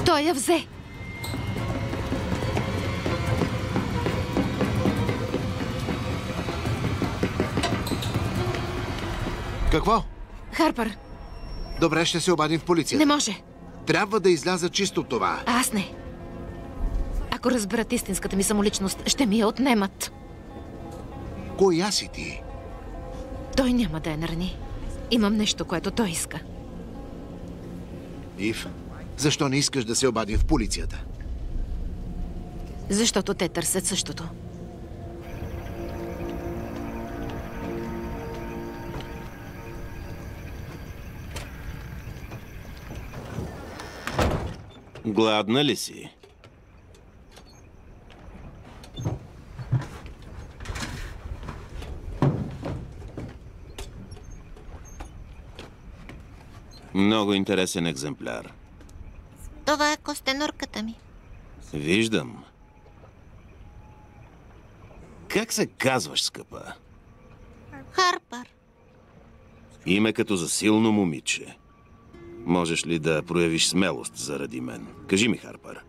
Той я взе. Какво? Харпър, Добре, ще се обадим в полицията. не може. Трябва да изляза чисто от това. Аз не. Ако разберат истинската ми самоличност, ще ми я отнемат. Коя си ти? Той няма да я нарани. Имам нещо, което той иска. Ив, защо не искаш да се обадим в полицията? Защото те търсят същото. Гладна ли си? Много интересен екземпляр. Това е костенурката ми. Виждам. Как се казваш, скъпа? Харпър. Име като за силно момиче. Можеш ли да проявиш смелост заради мен? Кажи ми, Харпър.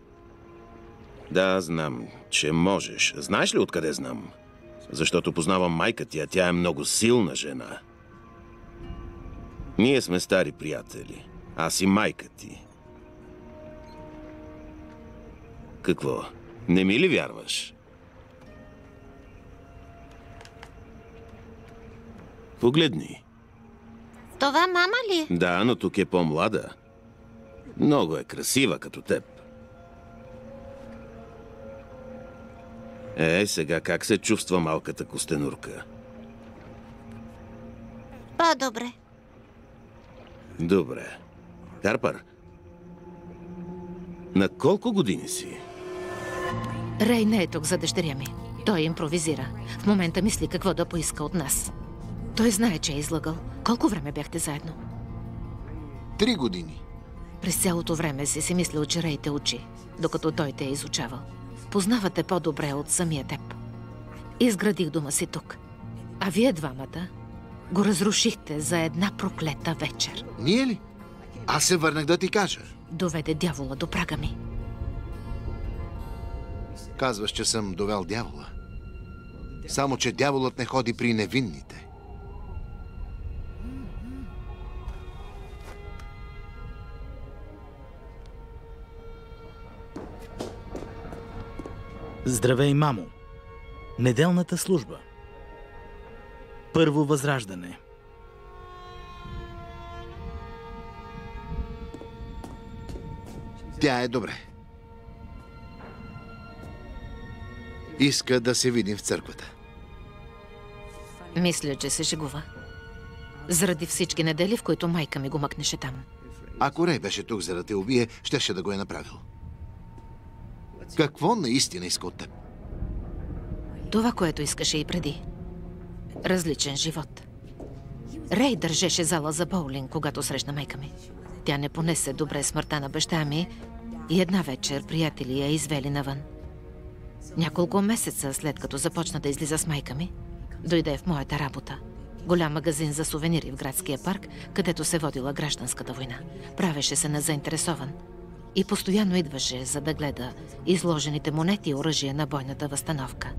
Да, знам, че можеш. Знаеш ли откъде знам? Защото познавам майка ти, а тя е много силна жена. Ние сме стари приятели. Аз и майка ти. Какво? Не ми ли вярваш? Погледни. Това мама ли е? Да, но тук е по-млада. Много е красива като теб. Сега как се чувства малката костенурка? По-добре. Добре. Харпър, на колко години си? Рей не е тук за дъщеря ми. Той импровизира. В момента мисли какво да поиска от нас. Той знае, че е излъгал. Колко време бяхте заедно? 3 години. През цялото време си мислил, че Рей те учи, докато той те е изучавал. Познавате по-добре от самия теб. Изградих дома си тук. А вие двамата го разрушихте за една проклета вечер. Ние ли? Аз се върнах да ти кажа. Доведе дявола до прага ми. Казваш, че съм довел дявола. Само, че дяволът не ходи при невинните. Здравей, мамо. Неделната служба. Първо възраждане. Тя е добре. Иска да се видим в църквата. Мисля, че се шегува. Заради всички недели, в които майка ми го мъкнеше там. Ако Рей беше тук, за да те убие, щеше да го е направил. Какво наистина иска от теб? Това, което искаше и преди. Различен живот. Рей държеше зала за боулинг, когато срещна майка ми. Тя не понесе добре смъртта на баща ми и една вечер приятели я извели навън. Няколко месеца след като започна да излиза с майка ми, дойде в моята работа. Голям магазин за сувенири в градския парк, където се водила гражданската война. Правеше се на заинтересован. И постоянно идваше, за да гледа изложените монети и оръжия на бойната възстановка.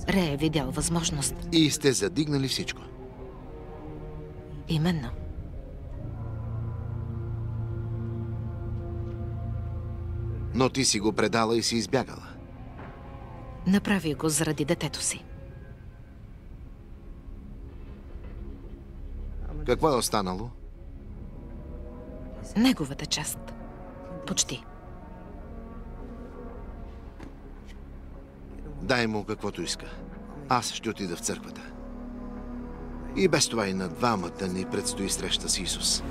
Рей е видял възможност. И сте задигнали всичко. Именно. Но ти си го предала и си избягала. Направи го заради детето си. Какво е останало? Неговата част. Почти. Дай му каквото иска. Аз ще отида в църквата. И без това и на двамата ни предстои среща с Исус.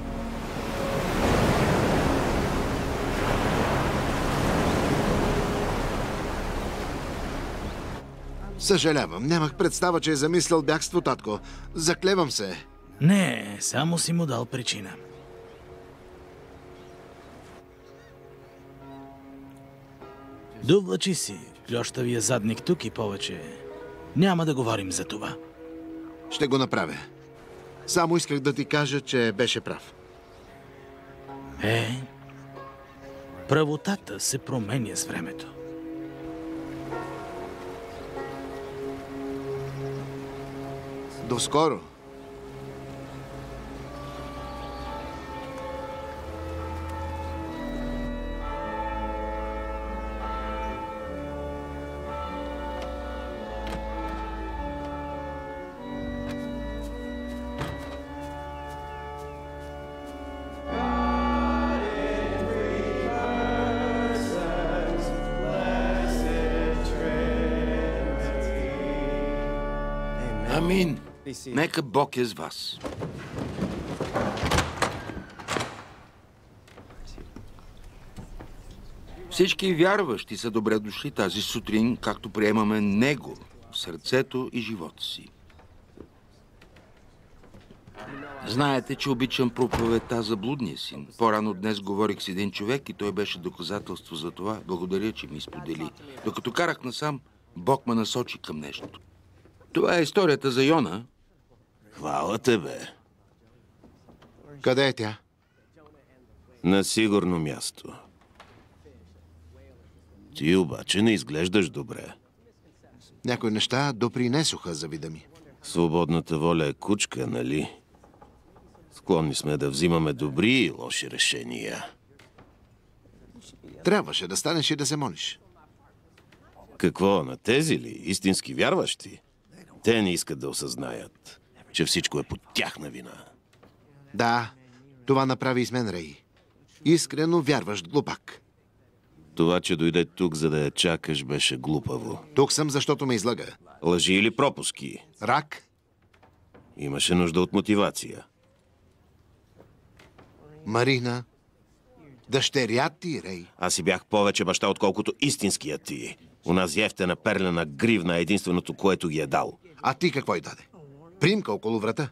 Съжалявам, нямах представа, че е замислял бягство, татко. Заклевам се. Не, само си му дал причина. Довлачи си клющавия задник тук и повече няма да говорим за това. Ще го направя. Само исках да ти кажа, че беше прав. Правотата се променя с времето. До скоро. Амин. Нека Бог е с вас. Всички вярващи са добре дошли тази сутрин, както приемаме Него в сърцето и живота си. Знаете, че обичам проповедта за блудния син. По-рано днес говорих с един човек и той беше доказателство за това. Благодаря, че ми сподели. Докато карах насам, Бог ме насочи към нещо. Това е историята за Йона. Хвала тебе. Къде е тя? На сигурно място. Ти обаче не изглеждаш добре. Някои неща допринесоха за вида ми. Свободната воля е кучка, нали? Склонни сме да взимаме добри и лоши решения. Трябваше да станеш и да се молиш. Какво, на тези ли? Истински вярващи? Те не искат да осъзнаят, че всичко е по тяхна вина. Да, това направи и с мен Рей. Искрено вярващ глупак. Това, че дойде тук, за да я чакаш, беше глупаво. Тук съм, защото ме излага. Лъжи или пропуски? Рак? Имаше нужда от мотивация. Марина, дъщеря ти, Рей. Аз си бях повече баща, отколкото истинският ти. Унази ефтена перлена гривна е единственото, което ги е дал. А ти какво й даде? Примка около врата?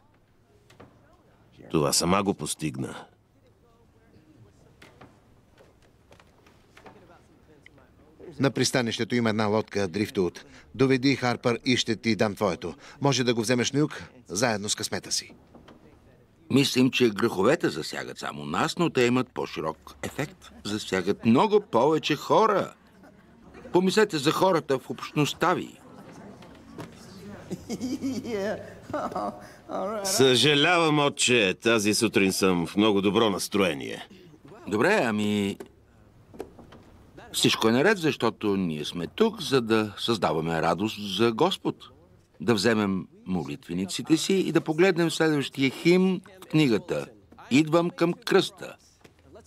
Това сама го постигна. На пристанището има една лодка, Дрифтут. Доведи Харпър и ще ти дам твоето. Може да го вземеш на юг, заедно с късмета си. Мислим, че греховете засягат само нас, но те имат по-широк ефект. Засягат много повече хора. Помислете за хората в общността ви. Съжалявам, отче, тази сутрин съм в много добро настроение. Добре, ами... Всичко е наред, защото ние сме тук, за да създаваме радост за Господ. Да вземем молитвениците си и да погледнем следващия химн в книгата «Идвам към кръста».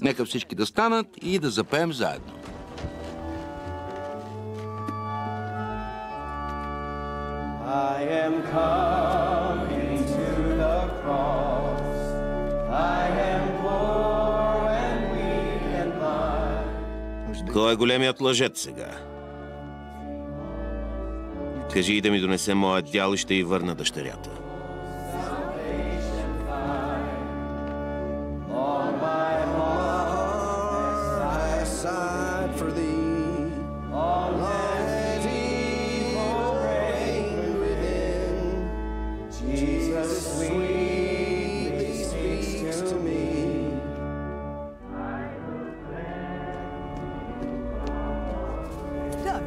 Нека всички да станат и да запеем заедно. I am coming to the cross. I am poor and weak and blind. Кой е големият лъжец сега? Кажи и да ми донесе моят дял и ще й върна дъщерята.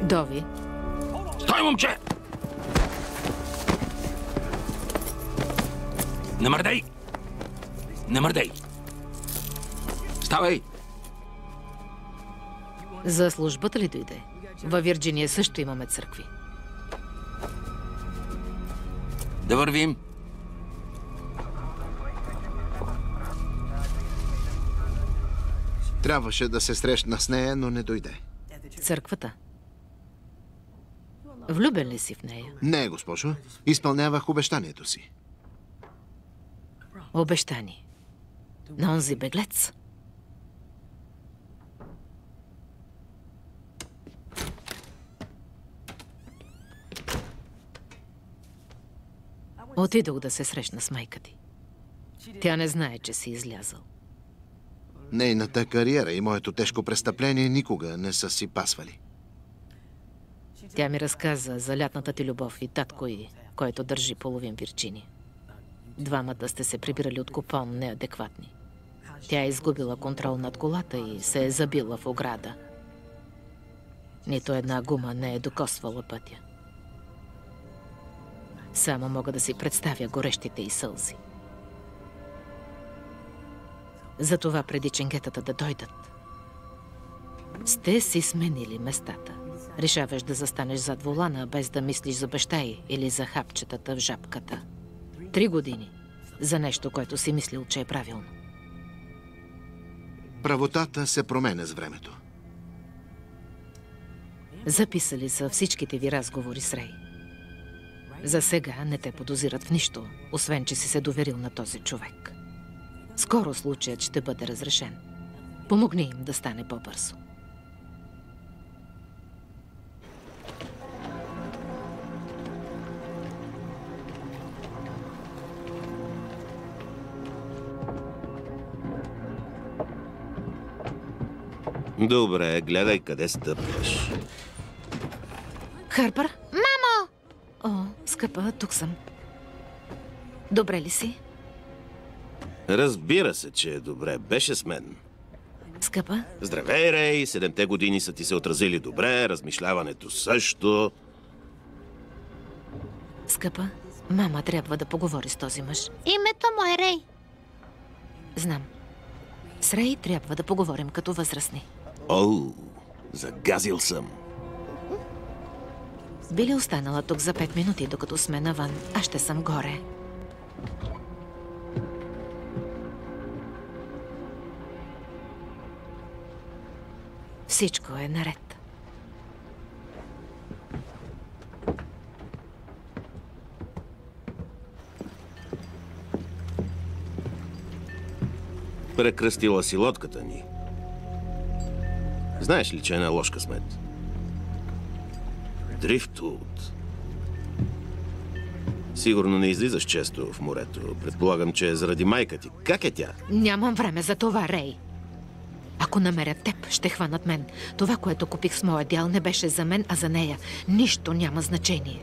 Дови. Стой, момче! Не мърдай! Не мърдай! Ставай! За службата ли дойде? Във Вирджиния също имаме църкви. Да вървим. Трябваше да се срещна с нея, но не дойде. Църквата? Влюбен ли си в нея? Не, госпожо. Изпълнявах обещанието си. Обещание. На онзи беглец? Отидох да се срещна с майка ти. Тя не знае, че си излязъл. Нейната кариера и моето тежко престъпление никога не са си пасвали. Тя ми разказа за лятната ти любов и татко й, който държи половин Вирджиния. Двамата сте се прибирали от купон неадекватни. Тя е изгубила контрол над колата и се е забила в ограда. Нито една гума не е докосвала пътя. Само мога да си представя горещите й сълзи. Затова преди ченгетата да дойдат, сте си сменили местата. Решаваш да застанеш зад волана, без да мислиш за баща й или за хапчетата в жабката. 3 години за нещо, което си мислил, че е правилно. Правотата се променя с времето. Записали са всичките ви разговори с Рей. За сега не те подозират в нищо, освен че си се доверил на този човек. Скоро случаят ще бъде разрешен. Помогни им да стане по-бързо. Добре, гледай къде стъпваш. Харпър? Мамо! О, скъпа, тук съм. Добре ли си? Разбира се, че е добре. Беше с мен. Скъпа? Здравей, Рей. 7-те години са ти се отразили добре, размишляването също. Скъпа, мама трябва да поговори с този мъж. Името му е Рей. Знам. С Рей трябва да поговорим като възрастни. О, загазил съм. Би ли останала тук за 5 минути, докато сме навън? Аз ще съм горе. Всичко е наред. Прекръстила си лодката ни. Знаеш ли, че е на лош късмет? Дрифтвуд. Сигурно не излизаш често в морето. Предполагам, че е заради майка ти. Как е тя? Нямам време за това, Рей. Ако намерят теб, ще хванат мен. Това, което купих с моя дял, не беше за мен, а за нея. Нищо няма значение.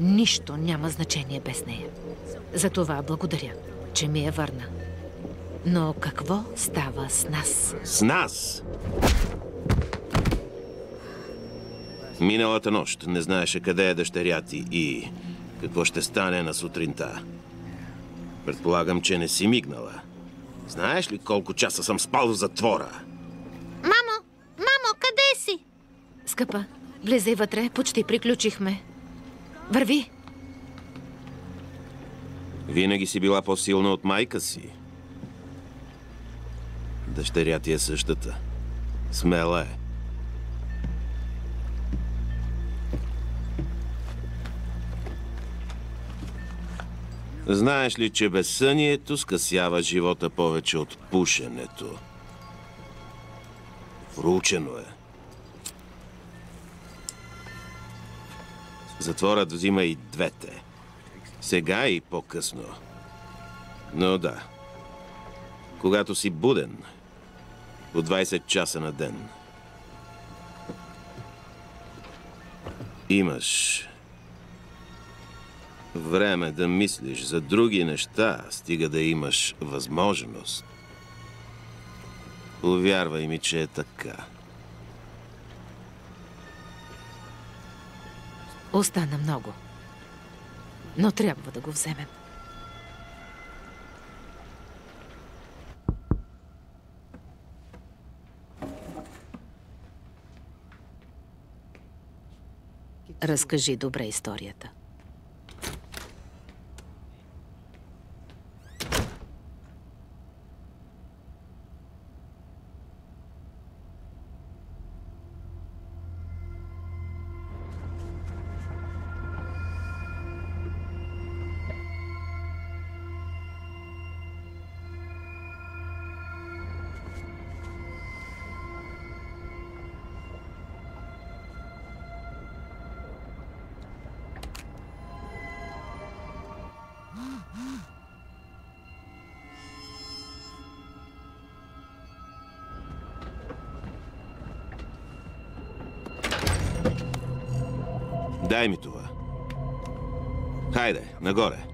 Нищо няма значение без нея. Затова благодаря, че ми я върна. Но какво става с нас? С нас? Миналата нощ не знаеше къде е дъщеря ти и какво ще стане на сутринта. Предполагам, че не си мигнала. Знаеш ли колко часа съм спал в затвора? Мамо, къде си? Скъпа, влизай вътре, почти приключихме. Върви! Винаги си била по-силна от майка си. Дъщеря ти е същата. Смела е. Знаеш ли, че безсънието скъсява живота повече от пушенето? Проучено е. Затворът взима и двете. Сега и по-късно. Но да. Когато си буден, по 20 часа на ден, имаш време да мислиш за други неща, стига да имаш възможност. Повярвай ми, че е така. Остана много. Но трябва да го вземем. Разкажи добре историята. Дай ми това. Хайде, нагоре.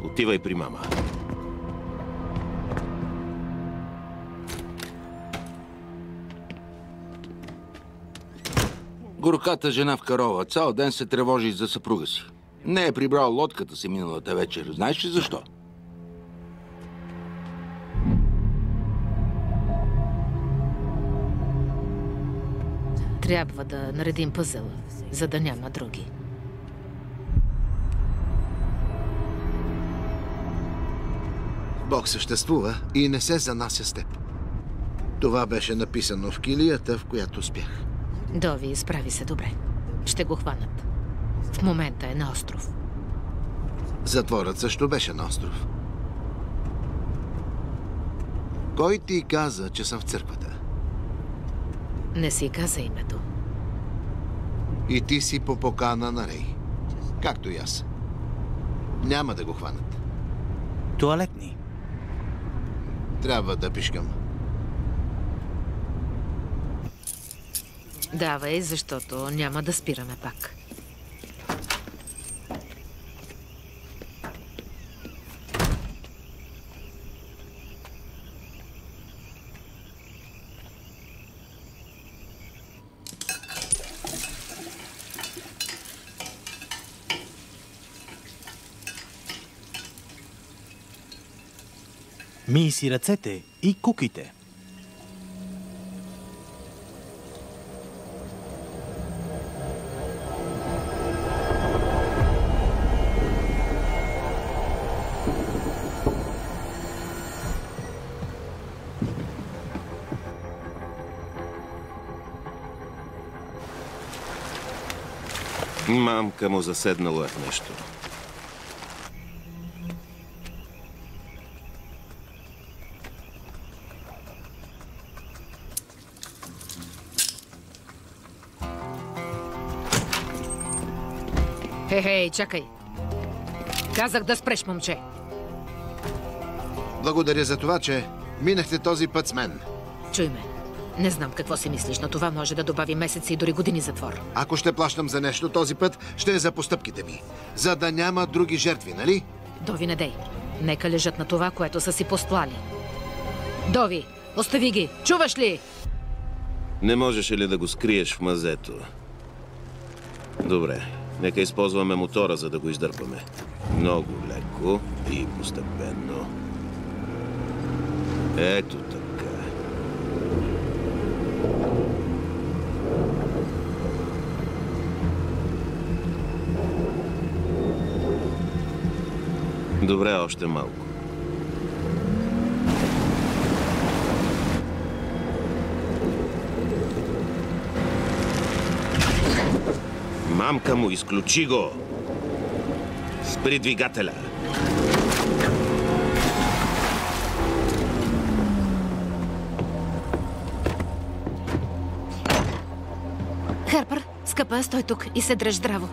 Отивай при мама. Горката жена в Карова цял ден се тревожи за съпруга си. Не е прибрал лодката си миналата вечер. Знаеш ли защо? Трябва да наредим пъзела, за да няма други. Бог съществува и не се занася с теб. Това беше написано в килията, в която спях. Дови, справи се добре. Ще го хванат. В момента е на остров. Затворът също беше на остров. Кой ти каза, че съм в църквата? Не си каза името. И ти си по покана на Рей. Както и аз. Няма да го хванат. Туалетни. Трябва да пишкам. Давай, защото няма да спираме пак. Мий си ръцете и куките. Мамка му заседнала в нещо. Хей, чакай. Казах да спреш, момче. Благодаря за това, че минахте този път с мен. Чуй ме. Не знам какво си мислиш, но това може да добави месеци и дори години затвор. Ако ще плащам за нещо, този път ще е за постъпките ми. За да няма други жертви, нали? Дови, не дей. Нека лежат на това, което са си постлали. Дови, остави ги. Чуваш ли? Не можеше ли да го скриеш в мазето? Добре, нека използваме мотора, за да го издърпаме. Много леко и постепенно. Ето така. Добре, още малко. Мамка му, изключи го! Спри двигателя! Харпър, скъпа, стой тук и се дръж здраво.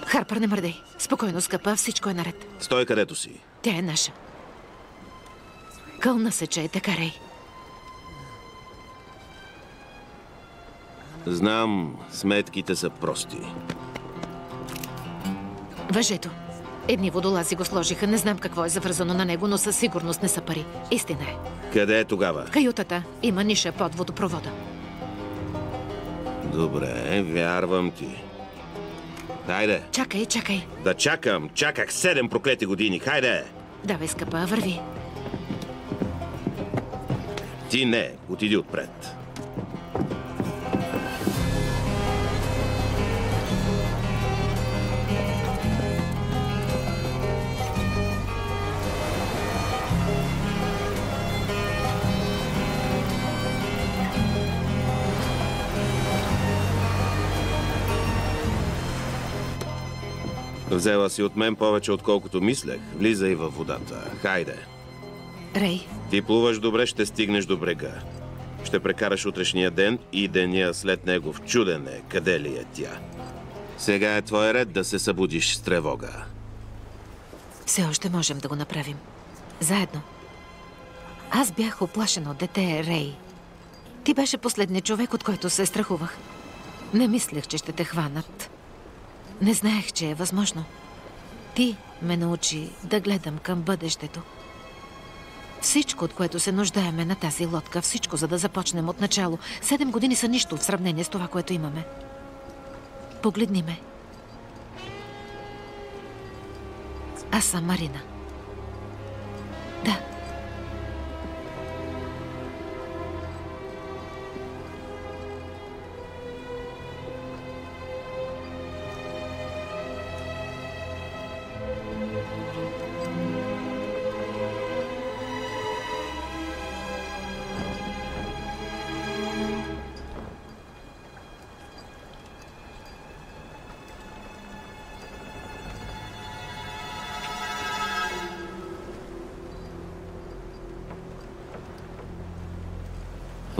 Харпър, не мърдай. Спокойно, скъпа, всичко е наред. Стой където си. Тя е наша. Кълна се, че е така, Рей. Знам, сметките са прости. Въжето. Едни водолази го сложиха. Не знам какво е завързано на него, но със сигурност не са пари. Истина е. Къде е тогава? Каютата. Има ниша под водопровода. Добре, вярвам ти. Хайде. Чакай, чакай. Да чакам. Чаках 7 проклети години. Хайде. Давай, скъпа, върви. Ти не. Отиди отпред. Взела си от мен повече, отколкото мислех. Влизай във водата. Хайде. Рей. Ти плуваш добре, ще стигнеш до брега. Ще прекараш утрешния ден и деня след него в чудене. Къде ли е тя? Сега е твой ред да се събудиш с тревога. Все още можем да го направим. Заедно. Аз бях оплашено дете, Рей. Ти беше последният човек, от който се страхувах. Не мислех, че ще те хванат. Не знаех, че е възможно. Ти ме научи да гледам към бъдещето. Всичко, от което се нуждаеме на тази лодка, всичко, за да започнем от начало. 7 години са нищо в сравнение с това, което имаме. Погледни ме. Аз съм Марина. Да.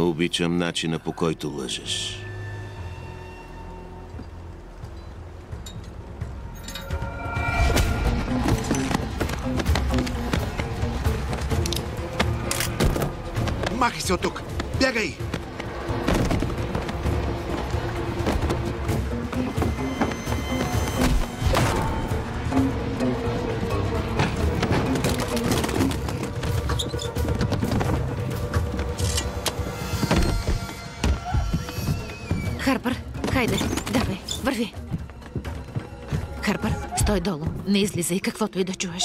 Обичам начина, по който лъжеш. Махай се от тук! Бягай! Харпър, хайде, давай, върви. Харпър, стой долу, не излизай каквото и да чуеш.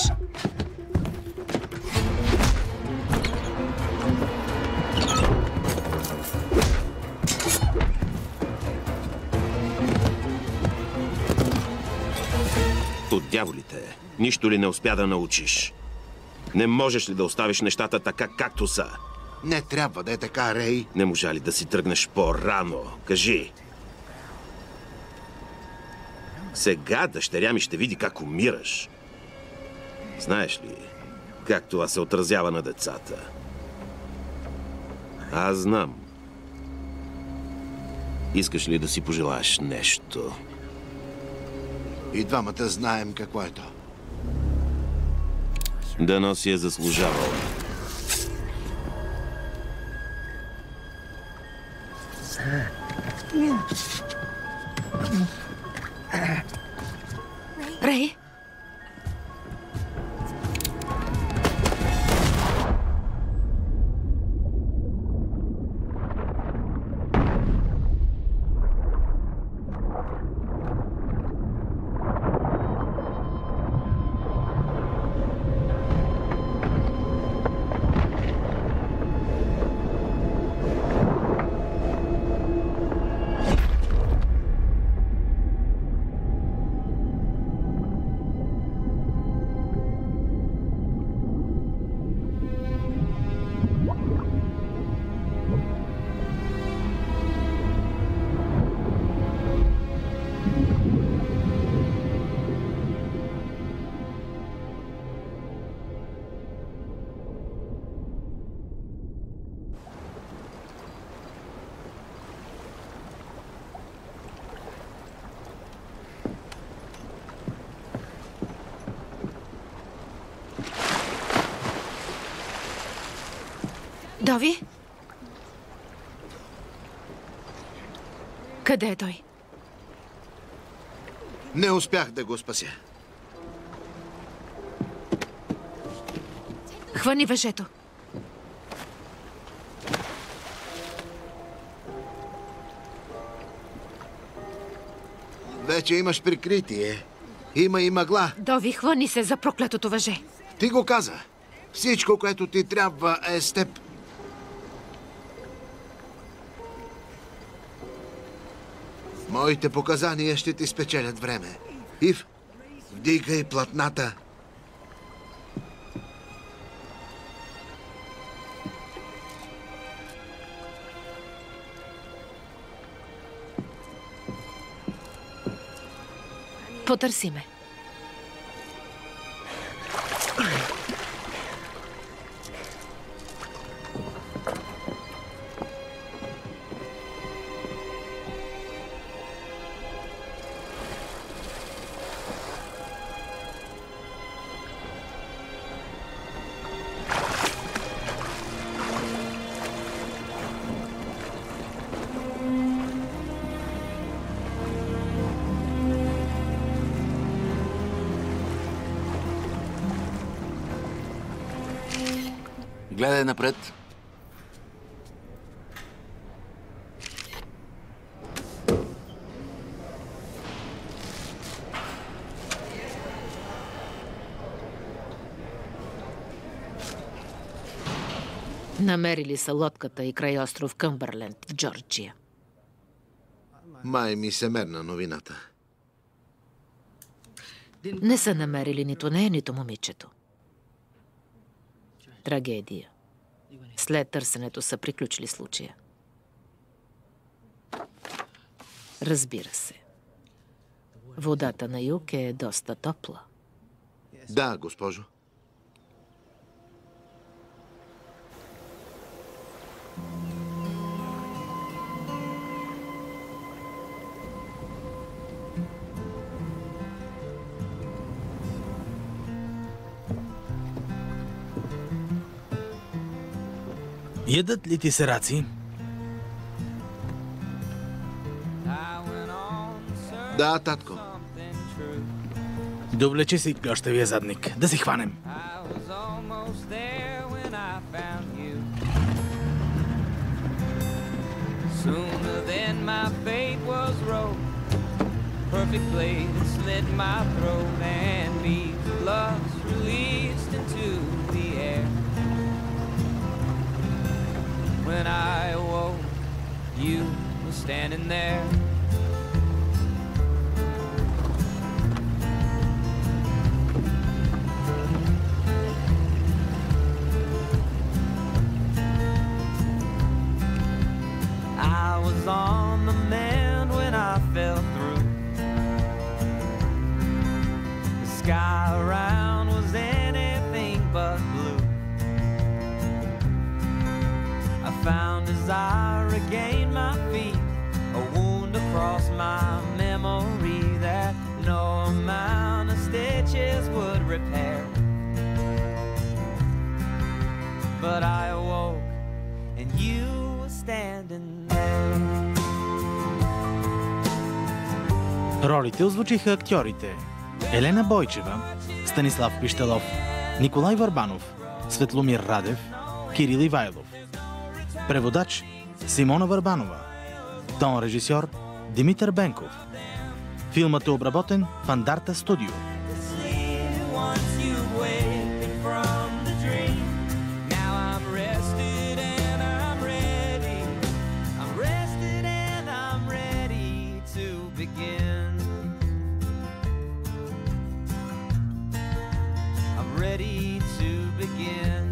От дяволите, нищо ли не успя да научиш? Не можеш ли да оставиш нещата така, както са? Не трябва да е така, Рей. Не можа ли да си тръгнеш по-рано? Кажи. Сега дъщеря ми ще види как умираш. Знаеш ли, как това се отразява на децата? Аз знам. Искаш ли да си пожелаеш нещо? И двамата знаем какво е то. Дано си е заслужавал. Рей? Дови? Къде е той? Не успях да го спася. Хвани въжето. Вече имаш прикритие. Има и мъгла. Дови, хвани се за проклетото въже. Ти го каза. Всичко, което ти трябва, е с теб. Моите показания ще ти спечелят време. Ив, вдигай платната. Потърси ме. Гледай напред. Намерили са лодката и край остров Къмбърленд в Джорджия. Май ми се мерна новината. Не са намерили нито нея, нито момичето. Трагедия. След търсенето са приключили случая. Разбира се. Водата на юг е доста топла. Да, госпожо. Ядат ли ти се раци? Да, татко. Довлечи си клющавия задник. Да си хванем. Sooner than my fate was wrote, perfect blade slit my throat and beat lust released into the air. When I awoke, you were standing there. I was on the mend when I fell through. The sky around was anything but blue. I found as I regained my feet a wound across my memory that no amount of stitches would repair. But I awoke and you were standing there. Ролите озвучиха актьорите Елена Бойчева, Станислав Пищалов, Николай Върбанов, Светломир Радев, Кирил Ивайлов. Преводач Симона Върбанова. Тон режисьор Димитър Бенков. Филмът е обработен в Андарта Студио. Ready to begin.